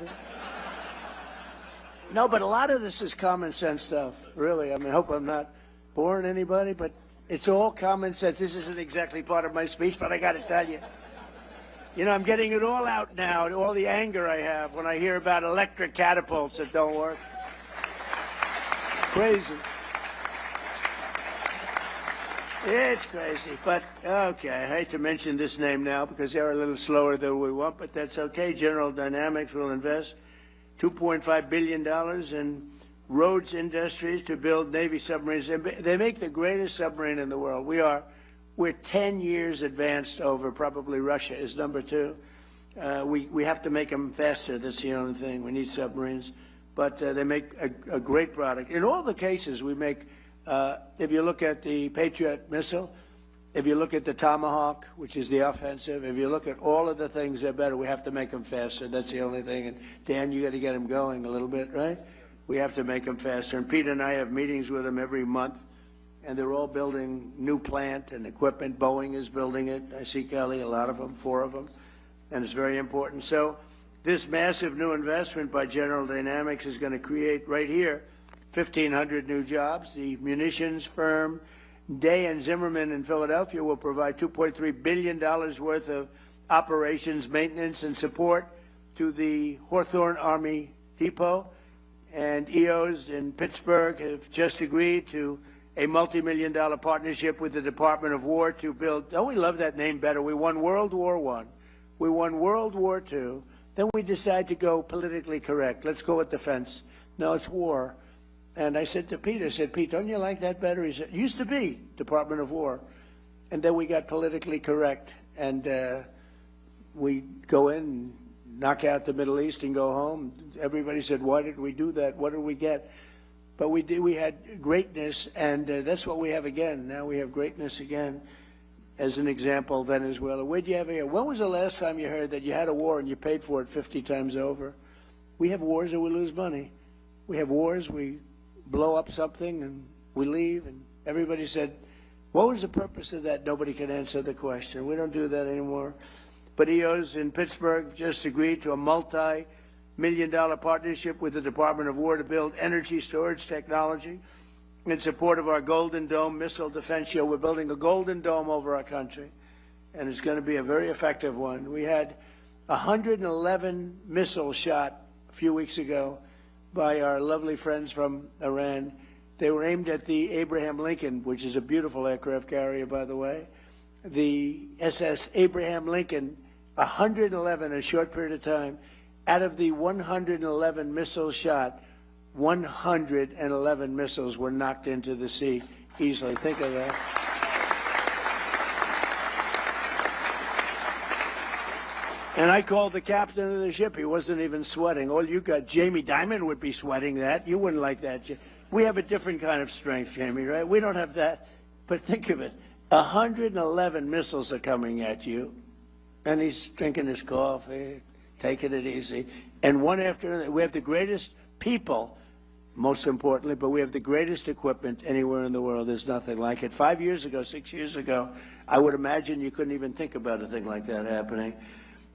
No, but a lot of this is common sense stuff, really. I mean, I hope I'm not boring anybody, but it's all common sense. This isn't exactly part of my speech, but I got to tell you. You know, I'm getting it all out now, all the anger I have when I hear about electric catapults that don't work. Crazy. It's crazy, but okay. I hate to mention this name now because they're a little slower than we want, but that's okay. General Dynamics will invest $2.5 billion in Rhodes Industries to build Navy submarines. They make the greatest submarine in the world. We're 10 years advanced over probably Russia is number two. We have to make them faster. That's the only thing. We need submarines. But they make a great product. In all the cases, we make, if you look at the Patriot missile, if you look at the Tomahawk, which is the offensive, if you look at all of the things, they're better. We have to make them faster. That's the only thing. And Dan, you got to get them going a little bit, right? We have to make them faster. And Pete and I have meetings with them every month, and they're all building new plant and equipment. Boeing is building it. I see, Kelly, a lot of them, 4 of them, and it's very important. So this massive new investment by General Dynamics is going to create right here 1,500 new jobs. The munitions firm Day and Zimmerman in Philadelphia will provide $2.3 billion worth of operations, maintenance, and support to the Hawthorne Army Depot. And EOS in Pittsburgh have just agreed to a multi-million-dollar partnership with the Department of War to build, oh, we love that name better. We won World War I. We won World War II. Then we decide to go politically correct. Let's go with defense. No, it's war. And I said to Pete, Pete, don't you like that better? He said, it used to be Department of War. And then we got politically correct. And we go in and knock out the Middle East and go home. Everybody said, why did we do that? What did we get? But we did. We had greatness, and that's what we have again. Now we have greatness again. As an example, Venezuela. Where'd you have it? When was the last time you heard that you had a war and you paid for it 50 times over? We have wars and we lose money. We have wars, we blow up something and we leave, and everybody said, what was the purpose of that? Nobody can answer the question. We don't do that anymore. But EOS in Pittsburgh just agreed to a multi-million-dollar partnership with the Department of War to build energy storage technology in support of our Golden Dome missile defense shield. We're building a Golden Dome over our country, and it's going to be a very effective one. We had 111 missiles shot a few weeks ago by our lovely friends from Iran. They were aimed at the Abraham Lincoln, which is a beautiful aircraft carrier, by the way. The SS Abraham Lincoln, 111 in a short period of time. Out of the 111 missiles shot, 111 missiles were knocked into the sea easily. Think of that. And I called the captain of the ship. He wasn't even sweating. All you got, Jamie Dimon would be sweating that. You wouldn't like that. We have a different kind of strength, Jamie, right? We don't have that. But think of it. 111 missiles are coming at you. And he's drinking his coffee, taking it easy. And one after another, we have the greatest people, most importantly, but we have the greatest equipment anywhere in the world. There's nothing like it. 5 years ago, 6 years ago, I would imagine you couldn't even think about a thing like that happening.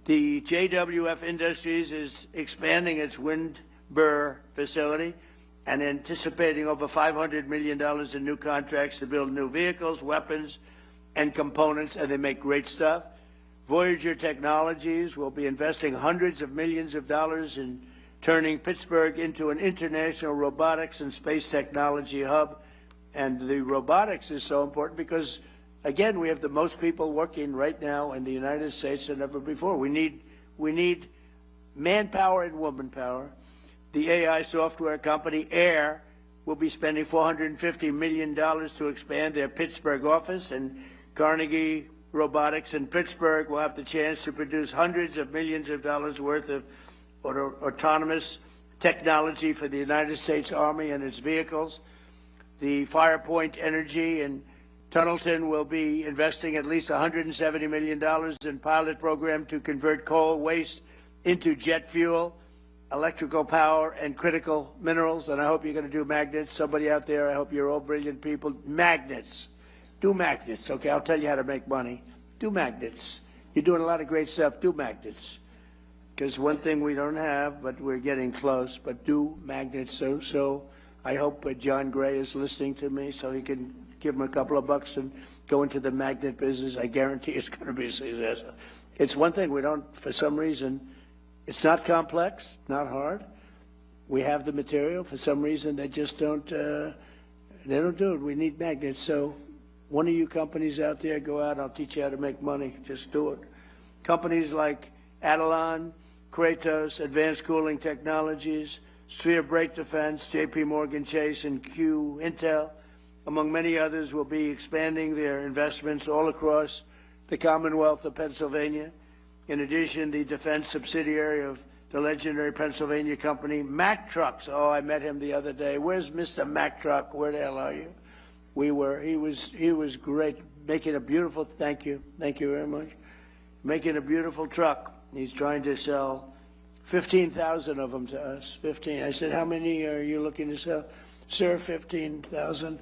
The JWF Industries is expanding its Windber facility and anticipating over $500 million in new contracts to build new vehicles, weapons, and components, and they make great stuff. Voyager Technologies will be investing hundreds of millions of dollars in turning Pittsburgh into an international robotics and space technology hub. And the robotics is so important because, again, we have the most people working right now in the United States than ever before. We need manpower and woman power. The AI software company Air will be spending $450 million to expand their Pittsburgh office, and Carnegie Robotics in Pittsburgh will have the chance to produce hundreds of millions of dollars worth of autonomous technology for the United States Army and its vehicles. The Firepoint Energy in Tunnelton will be investing at least $170 million in pilot program to convert coal waste into jet fuel, electrical power, and critical minerals. And I hope you're going to do magnets. Somebody out there, I hope you're all brilliant people. Magnets. Do magnets, okay? I'll tell you how to make money. Do magnets. You're doing a lot of great stuff. Do magnets. Because one thing we don't have, but we're getting close, but do magnets. So I hope John Gray is listening to me so he can give him a couple of bucks and go into the magnet business. I guarantee it's going to be a success. It's one thing we don't, for some reason, it's not complex, not hard. We have the material. For some reason, they just don't, they don't do it. We need magnets. So one of you companies out there, go out, I'll teach you how to make money. Just do it. Companies like Adelon, Kratos, Advanced Cooling Technologies, Sphere Brake Defense, JP Morgan Chase, and Q Intel, among many others, will be expanding their investments all across the Commonwealth of Pennsylvania. In addition, the defense subsidiary of the legendary Pennsylvania company, Mack Trucks. Oh, I met him the other day. Where's Mr. Mack Truck? Where the hell are you? He was great, making a beautiful, thank you very much, making a beautiful truck. He's trying to sell 15,000 of them to us, 15. I said, how many are you looking to sell? Sir, 15,000.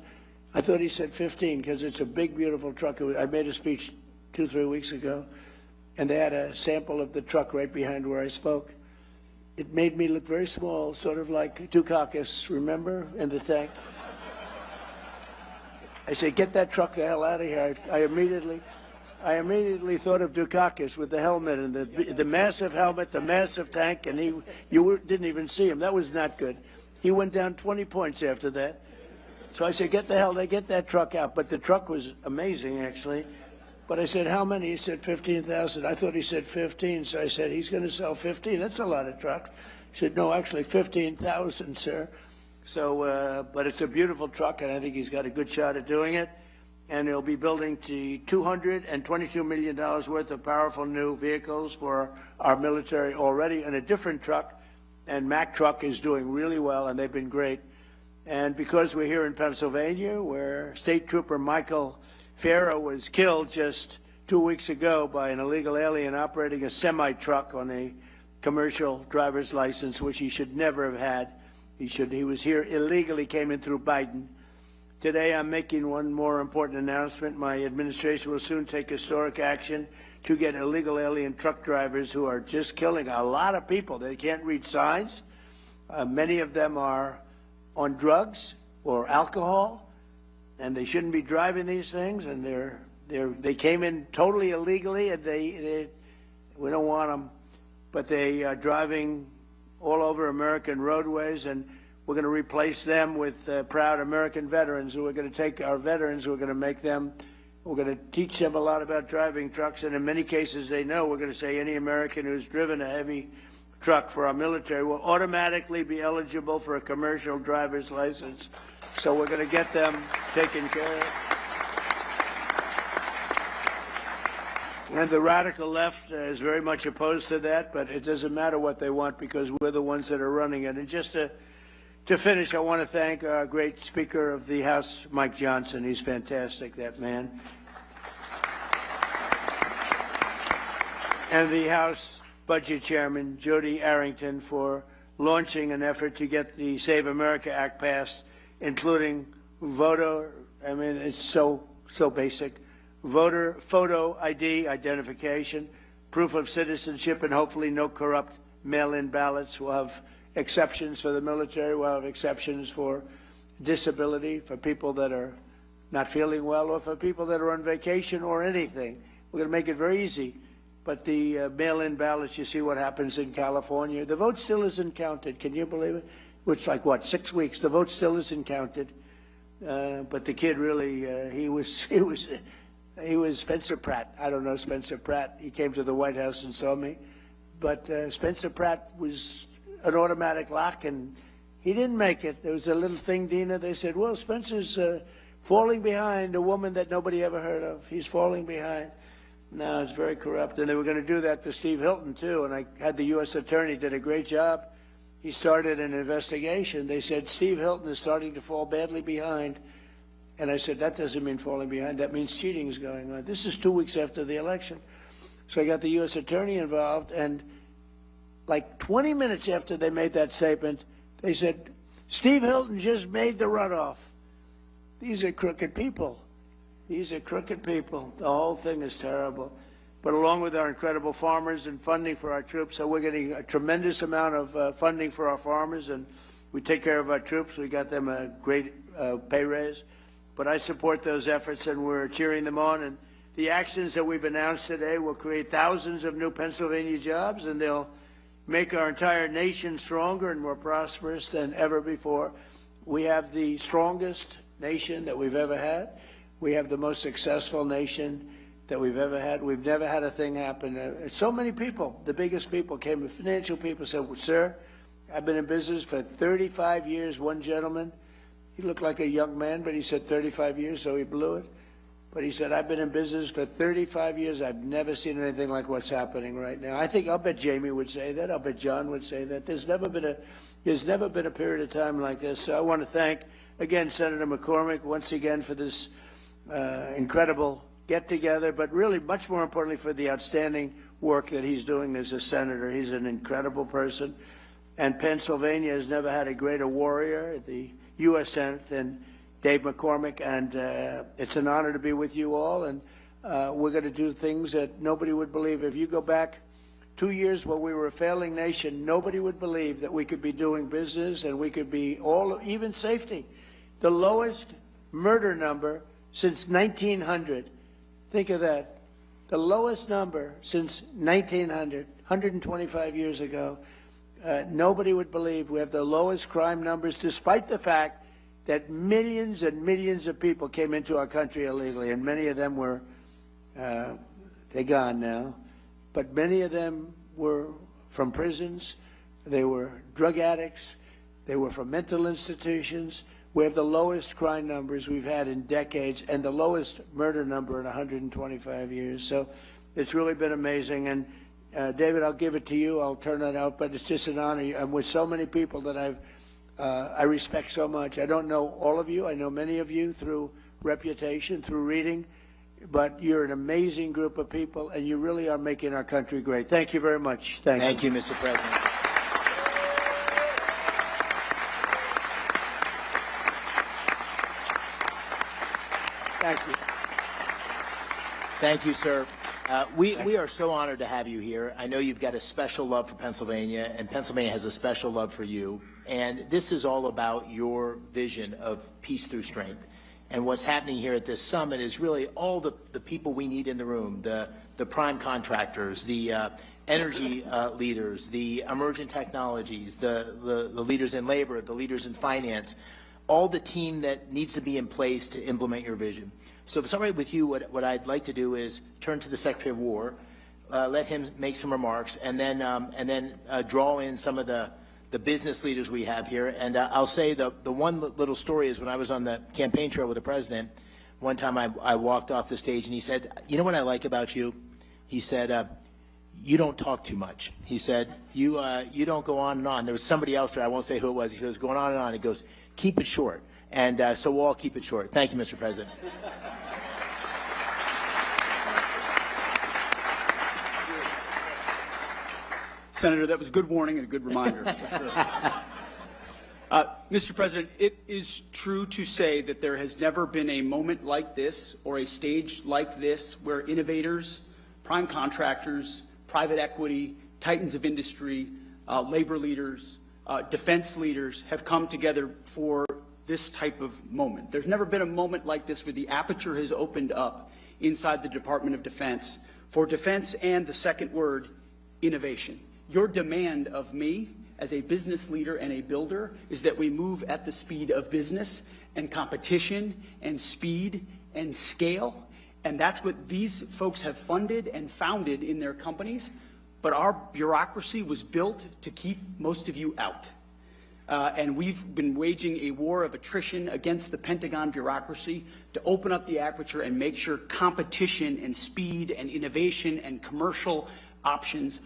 I thought he said 15 because it's a big, beautiful truck. I made a speech 2-3 weeks ago, and they had a sample of the truck right behind where I spoke. It made me look very small, sort of like Dukakis, remember, in the tank? I said, get that truck the hell out of here. I immediately thought of Dukakis with the helmet and the massive helmet, the massive tank, and you didn't even see him. That was not good. He went down 20 points after that. So I said, get that truck out. But the truck was amazing, actually. But I said, how many? He said 15,000. I thought he said 15. So I said, he's going to sell 15. That's a lot of trucks. He said, no, actually 15,000, sir. So, but it's a beautiful truck, and I think he's got a good shot at doing it. And he'll be building $222 million worth of powerful new vehicles for our military already in a different truck. And Mack Truck is doing really well, and they've been great. And because we're here in Pennsylvania, where State Trooper Michael Farrow was killed just 2 weeks ago by an illegal alien operating a semi-truck on a commercial driver's license, which he should never have had. He was here illegally, came in through Biden. Today I'm making one more important announcement. My administration will soon take historic action to get illegal alien truck drivers who are just killing a lot of people. They can't read signs. Many of them are on drugs or alcohol, and they shouldn't be driving these things, and they came in totally illegally, and we don't want them, but they are driving all over American roadways, and we're going to replace them with proud American veterans who are going to take our veterans, who are going to make them, we're going to teach them a lot about driving trucks, and in many cases they know. We're going to say any American who's driven a heavy truck for our military will automatically be eligible for a commercial driver's license. So we're going to get them taken care of. And the radical left is very much opposed to that, but it doesn't matter what they want because we're the ones that are running it. And just to finish, I want to thank our great Speaker of the House, Mike Johnson. He's fantastic, that man. And the House Budget Chairman, Jody Arrington, for launching an effort to get the Save America Act passed, including voter, I mean, it's so basic, voter photo ID identification, proof of citizenship, and hopefully no corrupt mail-in ballots. We'll have exceptions for the military. We'll have exceptions for disability, for people that are not feeling well, or for people that are on vacation or anything. We're going to make it very easy. But the mail-in ballots, you see what happens in California. The vote still isn't counted. Can you believe it? It's like, what, 6 weeks? The vote still isn't counted. But the kid really, he was Spencer Pratt. I don't know Spencer Pratt. He came to the White House and saw me. But Spencer Pratt was an automatic lock, and he didn't make it. There was a little thing, Dina. They said, well, Spencer's falling behind a woman that nobody ever heard of. He's falling behind. No, it's very corrupt. And they were going to do that to Steve Hilton, too. And I had the U.S. attorney, did a great job. He started an investigation. They said, Steve Hilton is starting to fall badly behind. And I said, that doesn't mean falling behind. That means cheating is going on. This is 2 weeks after the election. So I got the U.S. attorney involved. And like 20 minutes after they made that statement, they said, Steve Hilton just made the runoff. These are crooked people. These are crooked people. The whole thing is terrible. But along with our incredible farmers and funding for our troops, so we're getting a tremendous amount of funding for our farmers, and we take care of our troops. We got them a great pay raise. But I support those efforts, and we're cheering them on. And the actions that we've announced today will create thousands of new Pennsylvania jobs, and they'll make our entire nation stronger and more prosperous than ever before. We have the strongest nation that we've ever had. We have the most successful nation that we've ever had. We've never had a thing happen. So many people, the biggest people came, financial people said, well, sir, I've been in business for 35 years. One gentleman, he looked like a young man, but he said 35 years, so he blew it. But he said, I've been in business for 35 years. I've never seen anything like what's happening right now. I'll bet Jamie would say that. I'll bet John would say that. There's never been a period of time like this. So I want to thank, again, Senator McCormick once again for this incredible get-together, but really, much more importantly, for the outstanding work that he's doing as a senator. He's an incredible person. And Pennsylvania has never had a greater warrior at the U.S. Senate than Dave McCormick, and it's an honor to be with you all, and we're going to do things that nobody would believe. If you go back 2 years when we were a failing nation, nobody would believe that we could be doing business and we could be even safety. The lowest murder number since 1900. Think of that. The lowest number since 1900, 125 years ago. Nobody would believe we have the lowest crime numbers, despite the fact that millions and millions of people came into our country illegally, and many of them were, they're gone now, but many of them were from prisons, they were drug addicts, they were from mental institutions. We have the lowest crime numbers we've had in decades and the lowest murder number in 125 years. So it's really been amazing. And David, I'll give it to you. I'll turn it out, but it's just an honor. I'm with so many people that I respect so much. I don't know all of you. I know many of you through reputation, through reading, but you're an amazing group of people, and you really are making our country great. Thank you very much. Thank you, Mr. President. Thank you. Thank you, sir. We are so honored to have you here. I know you've got a special love for Pennsylvania, and Pennsylvania has a special love for you. And this is all about your vision of peace through strength. And what's happening here at this summit is really all the people we need in the room, the prime contractors, the energy leaders, the emergent technologies, the leaders in labor, the leaders in finance, all the team that needs to be in place to implement your vision. So if it's all right with you, what I'd like to do is turn to the Secretary of War, let him make some remarks, and then draw in some of the business leaders we have here. And I'll say the one little story is when I was on the campaign trail with the president, one time I walked off the stage and he said, you know what I like about you? He said, you don't talk too much. He said, you don't go on and on. There was somebody else there, I won't say who it was, he goes, going on and on. He goes, keep it short. And so we'll all keep it short. Thank you, Mr. President. Senator, that was a good warning and a good reminder. For sure. Mr. President, it is true to say that there has never been a moment like this or a stage like this where innovators, prime contractors, private equity, titans of industry, labor leaders, defense leaders have come together for this type of moment. There's never been a moment like this where the aperture has opened up inside the Department of Defense for defense and the second word, innovation. Your demand of me as a business leader and a builder is that we move at the speed of business and competition and speed and scale. And that's what these folks have funded and founded in their companies. But our bureaucracy was built to keep most of you out. And we've been waging a war of attrition against the Pentagon bureaucracy to open up the aperture and make sure competition and speed and innovation and commercial options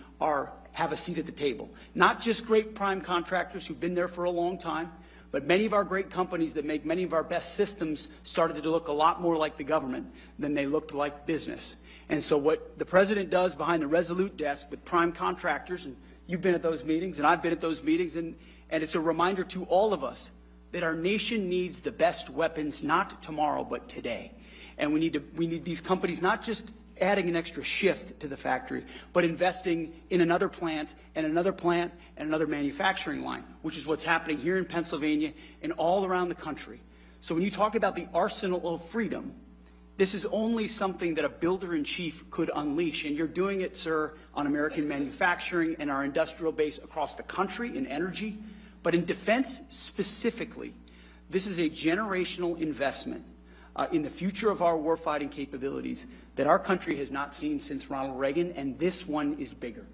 have a seat at the table. Not just great prime contractors who've been there for a long time, but many of our great companies that make many of our best systems started to look a lot more like the government than they looked like business. And so what the president does behind the Resolute desk with prime contractors, and you've been at those meetings and I've been at those meetings, and it's a reminder to all of us that our nation needs the best weapons, not tomorrow, but today. And we need these companies not just adding an extra shift to the factory, but investing in another plant and another plant and another manufacturing line, which is what's happening here in Pennsylvania and all around the country. So when you talk about the arsenal of freedom, this is only something that a builder-in-chief could unleash, and you're doing it, sir, on American manufacturing and our industrial base across the country in energy. But in defense specifically, this is a generational investment in the future of our warfighting capabilities that our country has not seen since Ronald Reagan, and this one is bigger.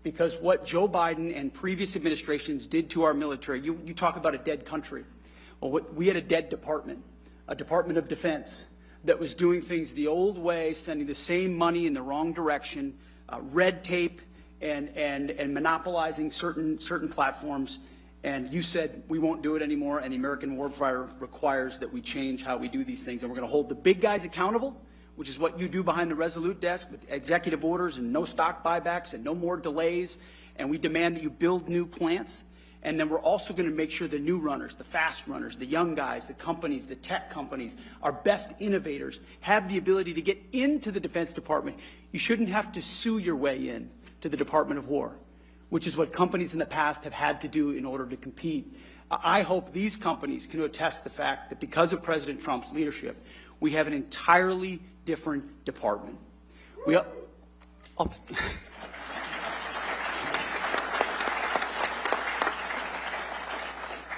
Because what Joe Biden and previous administrations did to our military, you talk about a dead country. Well, we had a dead department, a Department of Defense, that was doing things the old way, sending the same money in the wrong direction, red tape, and monopolizing certain platforms. And you said we won't do it anymore, and the American warfighter requires that we change how we do these things. And we're going to hold the big guys accountable, which is what you do behind the Resolute desk with executive orders and no stock buybacks and no more delays. And we demand that you build new plants. And then we're also going to make sure the new runners, the fast runners, the young guys, the companies, the tech companies, our best innovators have the ability to get into the Defense Department. You shouldn't have to sue your way in to the Department of War, which is what companies in the past have had to do in order to compete. I hope these companies can attest the fact that because of President Trump's leadership, we have an entirely different department.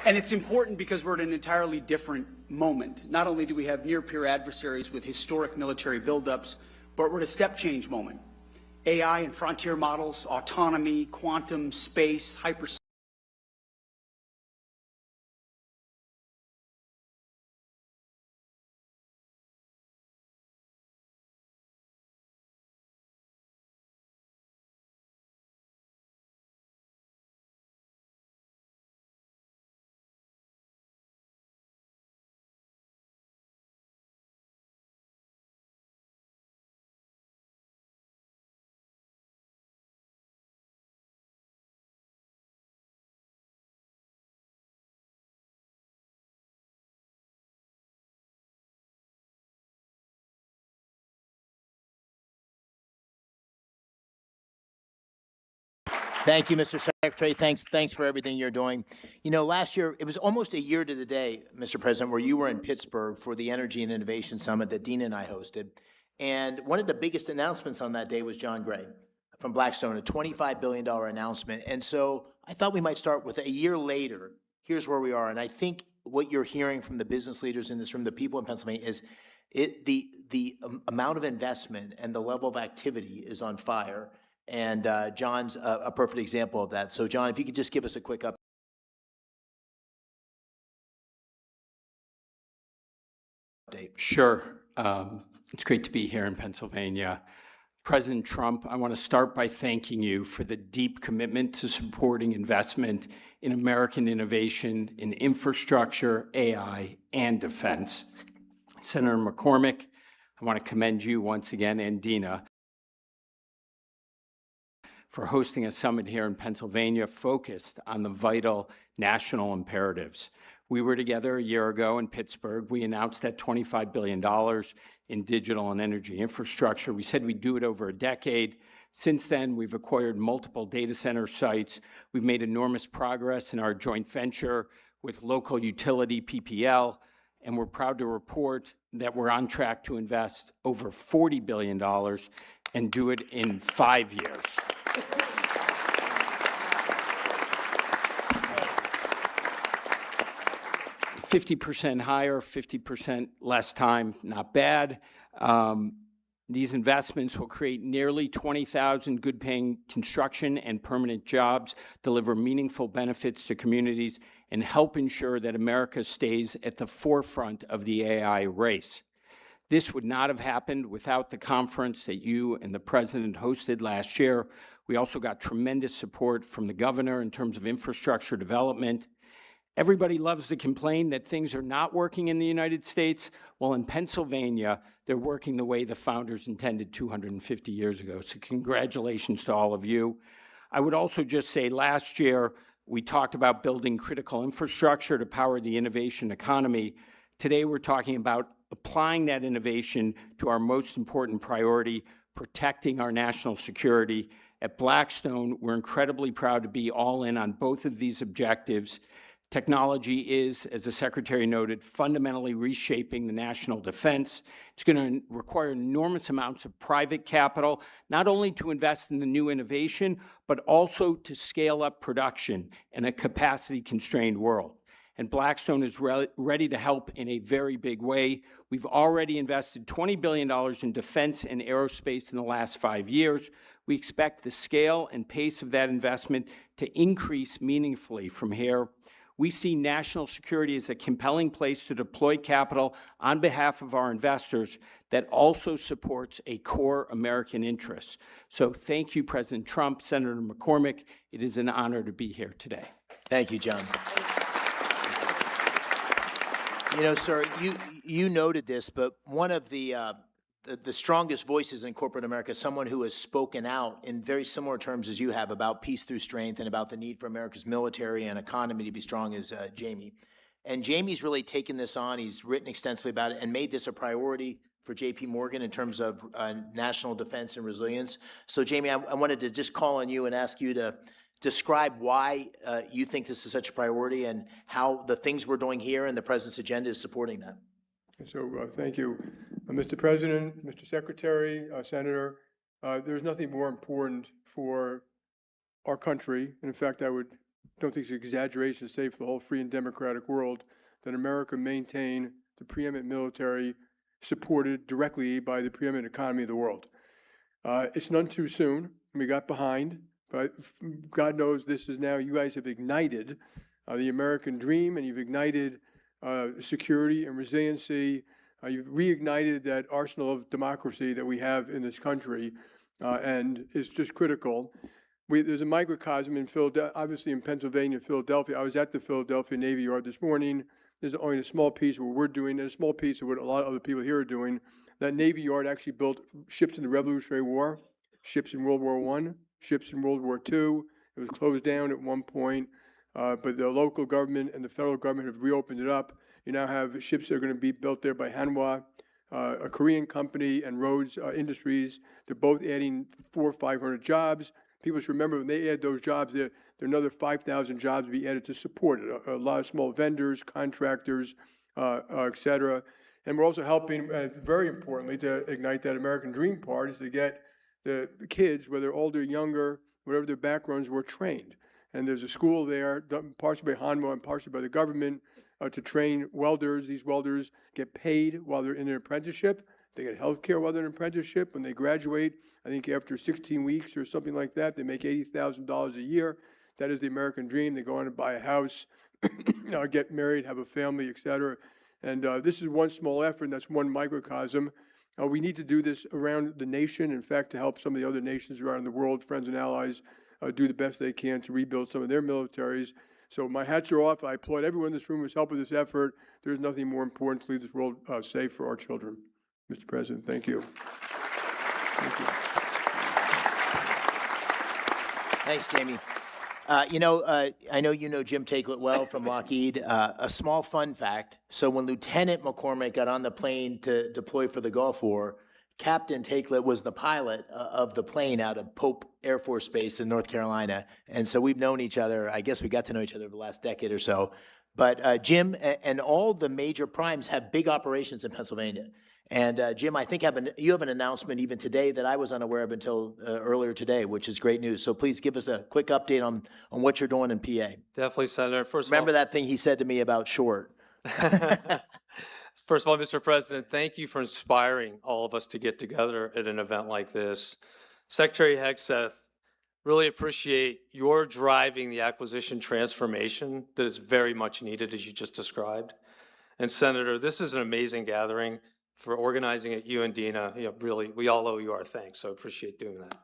And it's important because we're at an entirely different moment. Not only do we have near-peer adversaries with historic military buildups, but we're at a step-change moment. AI and frontier models, autonomy, quantum, space, hyperspace. Thank you, Mr. Secretary. Thanks for everything you're doing. You know, last year, it was almost a year to the day, Mr. President, where you were in Pittsburgh for the Energy and Innovation Summit that Dina and I hosted. And one of the biggest announcements on that day was John Gray from Blackstone, a $25 billion announcement. And so I thought we might start with a year later. Here's where we are. And I think what you're hearing from the business leaders in this room, the people in Pennsylvania, is the amount of investment and the level of activity is on fire. And John's a perfect example of that. So, John, if you could just give us a quick update. Sure. It's great to be here in Pennsylvania. President Trump, I want to start by thanking you for the deep commitment to supporting investment in American innovation in infrastructure, AI, and defense. Senator McCormick, I want to commend you once again, and Dina, for hosting a summit here in Pennsylvania focused on the vital national imperatives. We were together a year ago in Pittsburgh. We announced that $25 billion in digital and energy infrastructure. We said we'd do it over a decade. Since then, we've acquired multiple data center sites. We've made enormous progress in our joint venture with local utility PPL, and we're proud to report that we're on track to invest over $40 billion and do it in 5 years. 50% higher, 50% less time, not bad. These investments will create nearly 20,000 good-paying construction and permanent jobs, deliver meaningful benefits to communities, and help ensure that America stays at the forefront of the AI race. This would not have happened without the conference that you and the President hosted last year. We also got tremendous support from the governor in terms of infrastructure development. Everybody loves to complain that things are not working in the United States. Well, in Pennsylvania, they're working the way the founders intended 250 years ago. So congratulations to all of you. I would also just say last year, we talked about building critical infrastructure to power the innovation economy. Today, we're talking about applying that innovation to our most important priority, protecting our national security. At Blackstone, we're incredibly proud to be all in on both of these objectives. Technology is, as the Secretary noted, fundamentally reshaping the national defense. It's going to require enormous amounts of private capital, not only to invest in the new innovation, but also to scale up production in a capacity-constrained world. and Blackstone is ready to help in a very big way. We've already invested $20 billion in defense and aerospace in the last 5 years. We expect the scale and pace of that investment to increase meaningfully from here. We see national security as a compelling place to deploy capital on behalf of our investors that also supports a core American interest. So thank you, President Trump, Senator McCormick. It is an honor to be here today. Thank you, John. You know, sir, you noted this, but one of the strongest voices in corporate America, someone who has spoken out in very similar terms as you have about peace through strength and about the need for America's military and economy to be strong, is Jamie. And Jamie's really taken this on. He's written extensively about it and made this a priority for J.P. Morgan in terms of national defense and resilience. So, Jamie, I wanted to just call on you and ask you to describe why you think this is such a priority and how the things we're doing here and the President's agenda is supporting that. So thank you. Mr. President, Mr. Secretary, Senator, there's nothing more important for our country, and in fact, don't think it's an exaggeration to say for the whole free and democratic world, that America maintain the preeminent military supported directly by the preeminent economy of the world. It's none too soon. We got behind, but God knows this is now, you guys have ignited the American dream, and you've ignited security and resiliency. You've reignited that arsenal of democracy that we have in this country, and it's just critical. There's a microcosm in Philadelphia, obviously in Pennsylvania, Philadelphia. I was at the Philadelphia Navy Yard this morning. There's only a small piece of what we're doing, and a small piece of what a lot of other people here are doing. That Navy Yard actually built ships in the Revolutionary War, ships in World War I, ships in World War II. It was closed down at one point, but the local government and the federal government have reopened it up. You now have ships that are going to be built there by Hanwha, a Korean company, and Rhodes Industries. They're both adding 400 or 500 jobs. People should remember when they add those jobs, there are another 5,000 jobs to be added to support it. A lot of small vendors, contractors, et cetera. And we're also helping, very importantly, to ignite that American dream part, is to get the kids, whether older, younger, whatever their backgrounds, were trained. And there's a school there, partially by Hanwha and partially by the government, to train welders. These welders get paid while they're in an apprenticeship. They get health care while they're in an apprenticeship. When they graduate, I think after 16 weeks or something like that, they make $80,000 a year. That is the American dream. They go on to buy a house, get married, have a family, et cetera. And this is one small effort, and that's one microcosm. We need to do this around the nation, in fact, to help some of the other nations around the world, friends and allies, do the best they can to rebuild some of their militaries. So my hats are off. I applaud everyone in this room who's helped with this effort. There's nothing more important to leave this world safe for our children. Mr. President, thank you. Thank you. Thanks, Jamie. I know you know Jim Takelet well from Lockheed. A small fun fact, so when Lieutenant McCormick got on the plane to deploy for the Gulf War, Captain Takelet was the pilot of the plane out of Pope Air Force Base in North Carolina. And so we've known each other, I guess we got to know each other over the last decade or so. But Jim and all the major primes have big operations in Pennsylvania. And Jim, I think you have an announcement even today that I was unaware of until earlier today, which is great news. So please give us a quick update on what you're doing in PA. Definitely, Senator. Remember that thing he said to me about short. First of all, Mr. President, thank you for inspiring all of us to get together at an event like this. Secretary Hegseth, really appreciate your driving the acquisition transformation that is very much needed, as you just described. And Senator, this is an amazing gathering. For organizing it, you and Dina, really, we all owe you our thanks, so I appreciate doing that.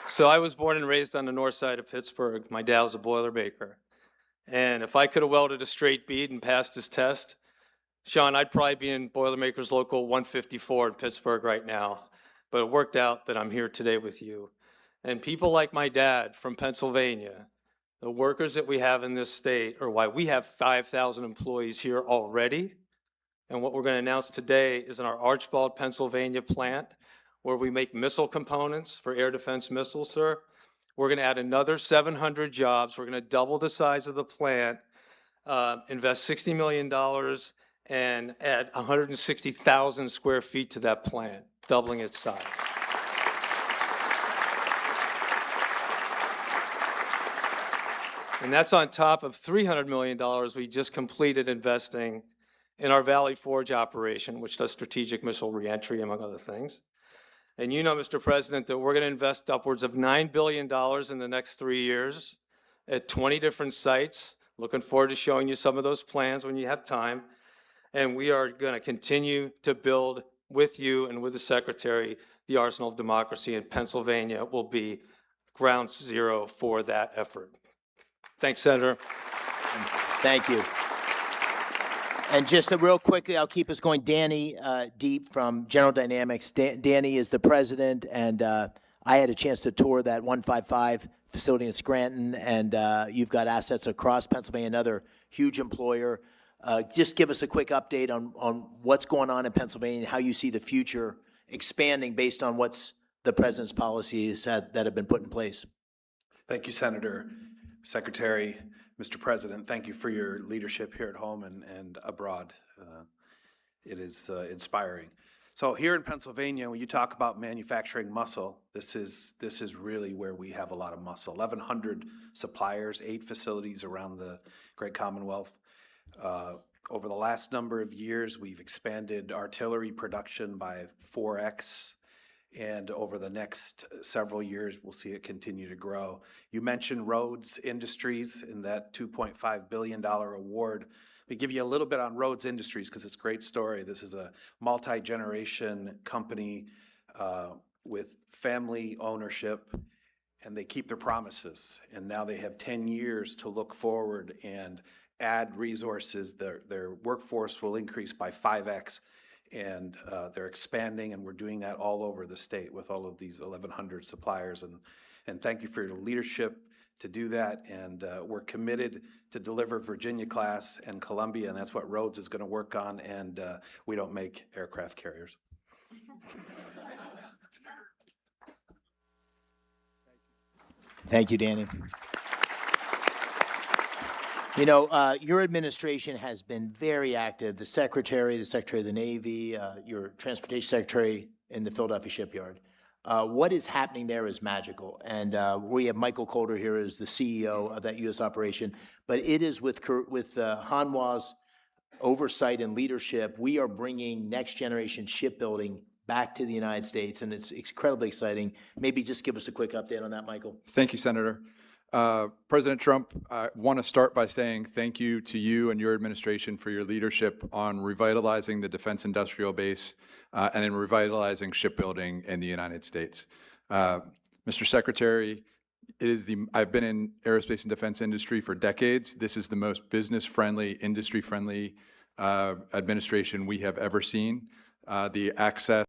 So I was born and raised on the north side of Pittsburgh. My dad was a Boilermaker. And if I could have welded a straight bead and passed his test, Sean, I'd probably be in Boilermakers Local 154 in Pittsburgh right now. But it worked out that I'm here today with you. And people like my dad from Pennsylvania, the workers that we have in this state are why we have 5,000 employees here already. And what we're going to announce today is in our Archbald, Pennsylvania plant, where we make missile components for air defense missiles, sir. We're going to add another 700 jobs. We're going to double the size of the plant, invest $60 million, and add 160,000 square feet to that plant, doubling its size. And that's on top of $300 million we just completed investing in our Valley Forge operation, which does strategic missile reentry, among other things. And you know, Mr. President, that we're going to invest upwards of $9 billion in the next 3 years at 20 different sites. Looking forward to showing you some of those plans when you have time. And we are going to continue to build with you and with the Secretary the Arsenal of Democracy, and Pennsylvania will be ground zero for that effort. Thanks, Senator. Thank you. And just real quickly, I'll keep us going. Danny Deep from General Dynamics. Danny is the president, and I had a chance to tour that 155 facility in Scranton, and you've got assets across Pennsylvania, another huge employer. Just give us a quick update on what's going on in Pennsylvania and how you see the future expanding based on what's the president's policies that have been put in place. Thank you, Senator. Secretary, Mr. President, thank you for your leadership here at home and abroad. It is inspiring. So here in Pennsylvania, when you talk about manufacturing muscle, this is really where we have a lot of muscle. 1,100 suppliers, 8 facilities around the Great Commonwealth. Over the last number of years, we've expanded artillery production by 4x. And over the next several years, we'll see it continue to grow. You mentioned Rhodes Industries in that $2.5 billion award. Let me give you a little bit on Rhodes Industries because it's a great story. This is a multi-generation company with family ownership, and they keep their promises. And now they have 10 years to look forward and add resources. Their workforce will increase by 5x. And they're expanding, and we're doing that all over the state with all of these 1,100 suppliers. And thank you for your leadership to do that. And we're committed to deliver Virginia-class and Columbia, and that's what Rhodes is going to work on. And we don't make aircraft carriers. Thank you, Danny. You know, your administration has been very active. The Secretary of the Navy, your Transportation Secretary in the Philadelphia shipyard. What is happening there is magical. And we have Michael Calder here as the CEO of that U.S. operation. But it is with Hanwha's oversight and leadership, we are bringing next generation shipbuilding back to the United States. And it's incredibly exciting. Maybe just give us a quick update on that, Michael. Thank you, Senator. President Trump, I want to start by saying thank you to you and your administration for your leadership on revitalizing the defense industrial base and in revitalizing shipbuilding in the United States. Mr. Secretary, I've been in aerospace and defense industry for decades. This is the most business-friendly, industry-friendly administration we have ever seen. The access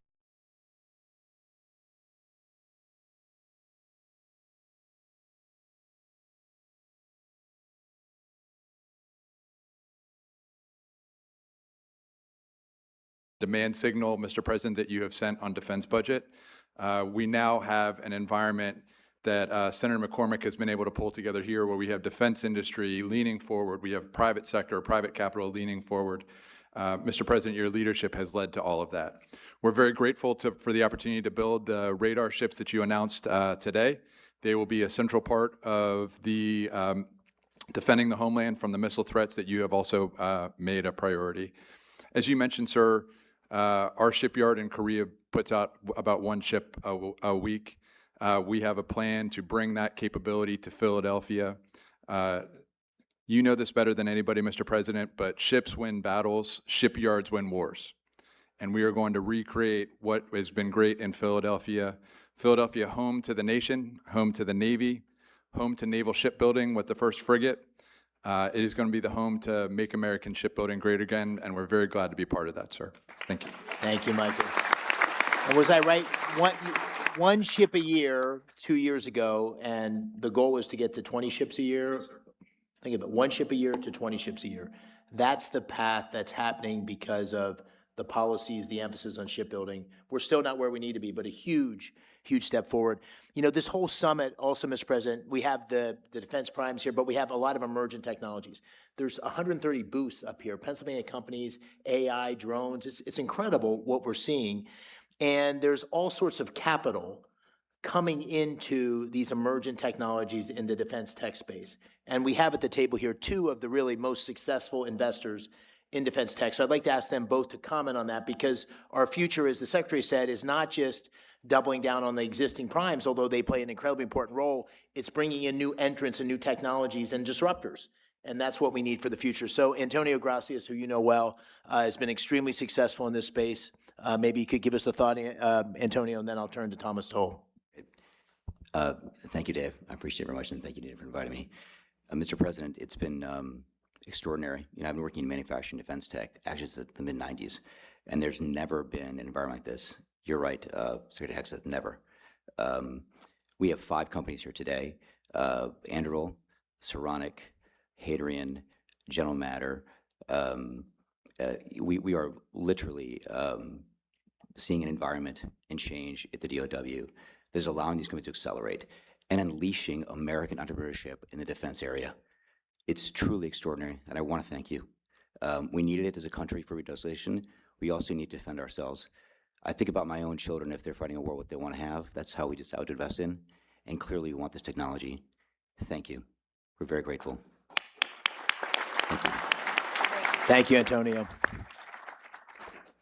demand signal, Mr. President, that you have sent on defense budget. We now have an environment that Senator McCormick has been able to pull together here where we have defense industry leaning forward, we have private sector, private capital leaning forward. Mr. President, your leadership has led to all of that. We're very grateful for the opportunity to build the radar ships that you announced today. They will be a central part of the defending the homeland from the missile threats that you have also made a priority. As you mentioned, sir, our shipyard in Korea puts out about 1 ship a week. We have a plan to bring that capability to Philadelphia. You know this better than anybody, Mr. President, but ships win battles, shipyards win wars. And we are going to recreate what has been great in Philadelphia. Philadelphia, home to the nation, home to the Navy, home to naval shipbuilding with the first frigate. It is going to be the home to make American shipbuilding great again, and we're very glad to be part of that, sir. Thank you. Thank you, Michael. And was I right? One ship a year 2 years ago, and the goal was to get to 20 ships a year? Think of it, 1 ship a year to 20 ships a year. That's the path that's happening because of the policies, the emphasis on shipbuilding. We're still not where we need to be, but a huge, huge step forward. You know, this whole summit also, Mr. President, we have the defense primes here, but we have a lot of emergent technologies. There's 130 booths up here, Pennsylvania companies, AI, drones. It's incredible what we're seeing. And there's all sorts of capital coming into these emergent technologies in the defense tech space. And we have at the table here two of the really most successful investors in defense tech. So I'd like to ask them both to comment on that, because our future, as the Secretary said, is not just doubling down on the existing primes, although they play an incredibly important role. It's bringing in new entrants and new technologies and disruptors. And that's what we need for the future. So Antonio Gracias, who you know well, has been extremely successful in this space. Maybe you could give us a thought, Antonio, and then I'll turn to Thomas Toll. Thank you, Dave. I appreciate it very much, and thank you, Dave, for inviting me. Mr. President, it's been extraordinary. You know, I've been working in manufacturing defense tech actually since the mid-90s, and there's never been an environment like this. You're right, Secretary Hexeth, never. We have 5 companies here today, Anduril, Saronic, Hadrian, General Matter. We are literally seeing an environment and change at the DOW that is allowing these companies to accelerate and unleashing American entrepreneurship in the defense area. It's truly extraordinary, and I want to thank you. We needed it as a country for retaliation. We also need to defend ourselves. I think about my own children. If they're fighting a war, what they want to have, that's how we decide to invest in. And clearly, we want this technology. Thank you. We're very grateful. Thank you. Thank you, Antonio.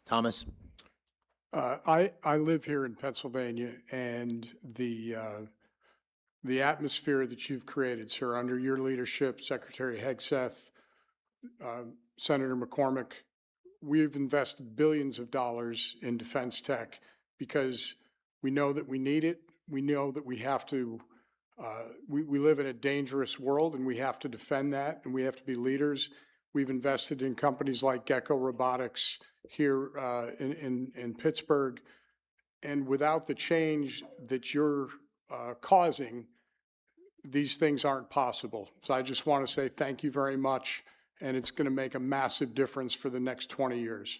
Thomas? I live here in Pennsylvania, and the atmosphere that you've created, sir, under your leadership, Secretary Hegseth, Senator McCormick, we've invested billions of dollars in defense tech because we know that we need it. We know that we have to, we live in a dangerous world, and we have to defend that, and we have to be leaders. We've invested in companies like Gecko Robotics here in Pittsburgh. And without the change that you're causing, these things aren't possible. So I just want to say thank you very much, and it's going to make a massive difference for the next 20 years.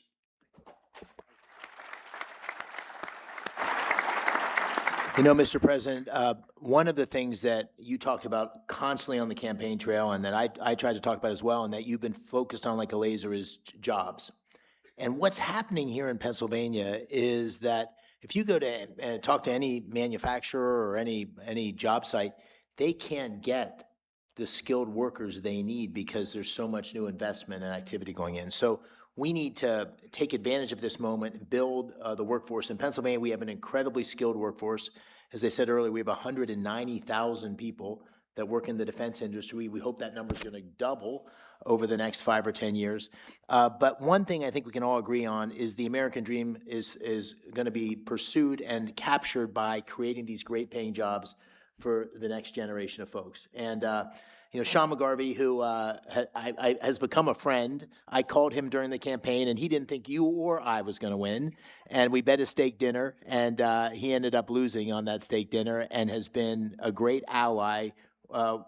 You know, Mr. President, one of the things that you talked about constantly on the campaign trail, and that I tried to talk about as well, and that you've been focused on like a laser, is jobs. And what's happening here in Pennsylvania is that if you go to talk to any manufacturer or any job site, they can't get the skilled workers they need because there's so much new investment and activity going in. So we need to take advantage of this moment and build the workforce. In Pennsylvania, we have an incredibly skilled workforce. As I said earlier, we have 190,000 people that work in the defense industry. We hope that number is going to double over the next 5 or 10 years. But one thing I think we can all agree on is the American dream is going to be pursued and captured by creating these great paying jobs for the next generation of folks. And you know, Sean McGarvey, who has become a friend, I called him during the campaign, and he didn't think you or I was going to win. And we bet a steak dinner, and he ended up losing on that steak dinner, and has been a great ally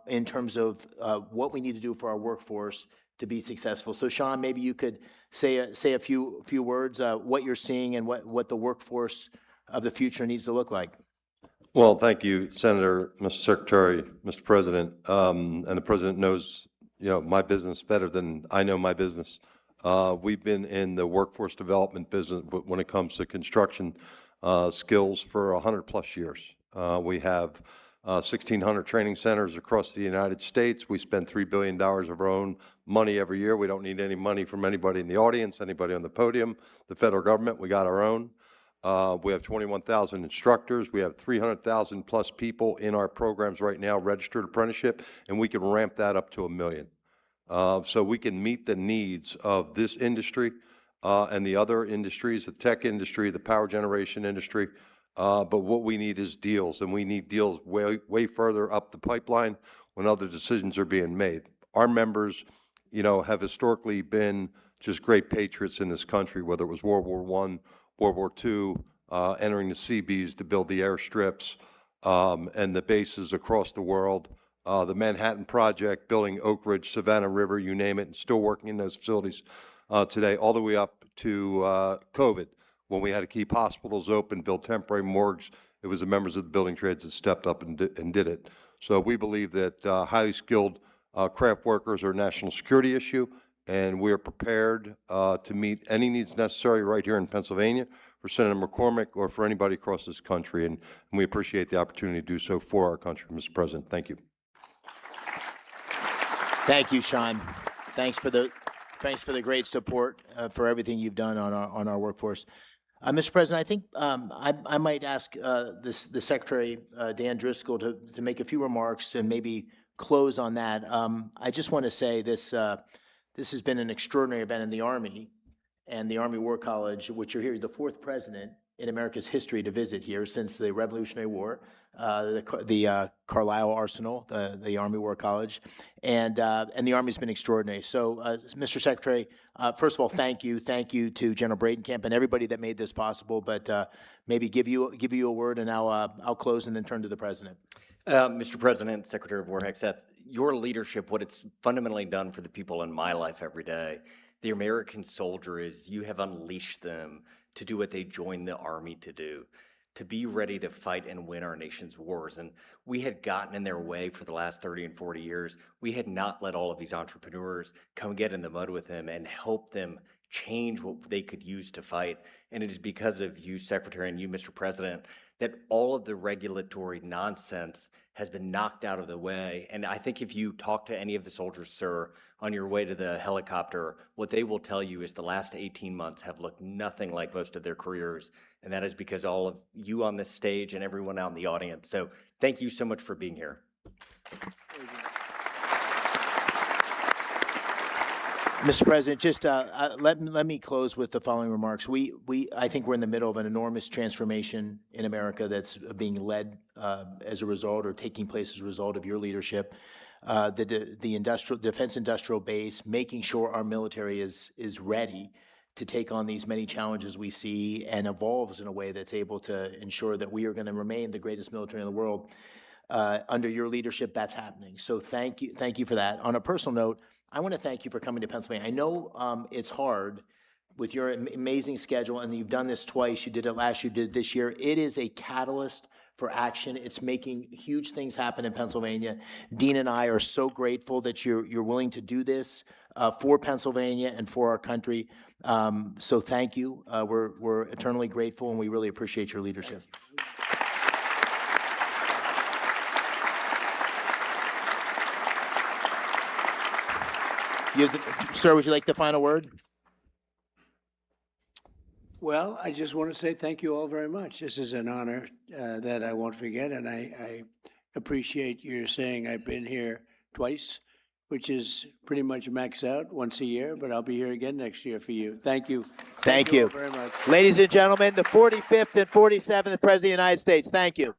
in terms of what we need to do for our workforce to be successful. So, Sean, maybe you could say a few words, what you're seeing and what the workforce of the future needs to look like. Well, thank you, Senator, Mr. Secretary, Mr. President. And the President knows, you know, my business better than I know my business. We've been in the workforce development business when it comes to construction skills for 100+ years. We have 1,600 training centers across the United States. We spend $3 billion of our own money every year. We don't need any money from anybody in the audience, anybody on the podium, the federal government. We got our own. We have 21,000 instructors. We have 300,000 plus people in our programs right now, registered apprenticeship, and we can ramp that up to 1 million. So we can meet the needs of this industry and the other industries, the tech industry, the power generation industry. But what we need is deals, and we need deals way further up the pipeline when other decisions are being made. Our members, you know, have historically been just great patriots in this country, whether it was World War I, World War II, entering the Seabees to build the airstrips and the bases across the world, the Manhattan Project, building Oak Ridge, Savannah River, you name it, and still working in those facilities today, all the way up to COVID, when we had to keep hospitals open, build temporary morgues. It was the members of the building trades that stepped up and did it. So we believe that highly skilled craft workers are a national security issue, and we are prepared to meet any needs necessary right here in Pennsylvania for Senator McCormick or for anybody across this country, and we appreciate the opportunity to do so for our country, Mr. President. Thank you. Thank you, Sean. Thanks for the great support for everything you've done on our workforce. Mr. President, I think I might ask the Secretary, Dan Driscoll, to make a few remarks and maybe close on that. I just want to say this has been an extraordinary event in the Army and the Army War College, which you're here, the fourth president in America's history to visit here since the Revolutionary War, the Carlisle Arsenal, the Army War College, and the Army's been extraordinary. So, Mr. Secretary, first of all, thank you to General Bradenkamp and everybody that made this possible. But maybe give you a word, and I'll close and then turn to the President. Mr. President, Secretary of War Hegseth, your leadership, what it's fundamentally done for the people in my life every day, the American soldier, is you have unleashed them to do what they joined the Army to do, to be ready to fight and win our nation's wars. And we had gotten in their way for the last 30 and 40 years. We had not let all of these entrepreneurs come get in the mud with them and help them change what they could use to fight. And it is because of you, Secretary, and you, Mr. President, that all of the regulatory nonsense has been knocked out of the way. And I think if you talk to any of the soldiers, sir, on your way to the helicopter, what they will tell you is the last 18 months have looked nothing like most of their careers. And that is because all of you on this stage and everyone out in the audience. So thank you so much for being here. Mr. President, just let me close with the following remarks. I think we're in the middle of an enormous transformation in America that's being led as a result, or taking place as a result, of your leadership. The defense industrial base, making sure our military is ready to take on these many challenges we see, and evolves in a way that's able to ensure that we are going to remain the greatest military in the world. Under your leadership, that's happening. So thank you for that. On a personal note, I want to thank you for coming to Pennsylvania. I know it's hard with your amazing schedule, and you've done this twice. You did it last year, you did it this year. It is a catalyst for action. It's making huge things happen in Pennsylvania. Dean and I are so grateful that you're willing to do this for Pennsylvania and for our country. So thank you. We're eternally grateful, and we really appreciate your leadership. Sir, would you like the final word? Well, I just want to say thank you all very much. This is an honor that I won't forget, and I appreciate your saying I've been here twice, which is pretty much maxed out once a year, but I'll be here again next year for you. Thank you. Thank you all very much. Ladies and gentlemen, the 45th and 47th President of the United States. Thank you.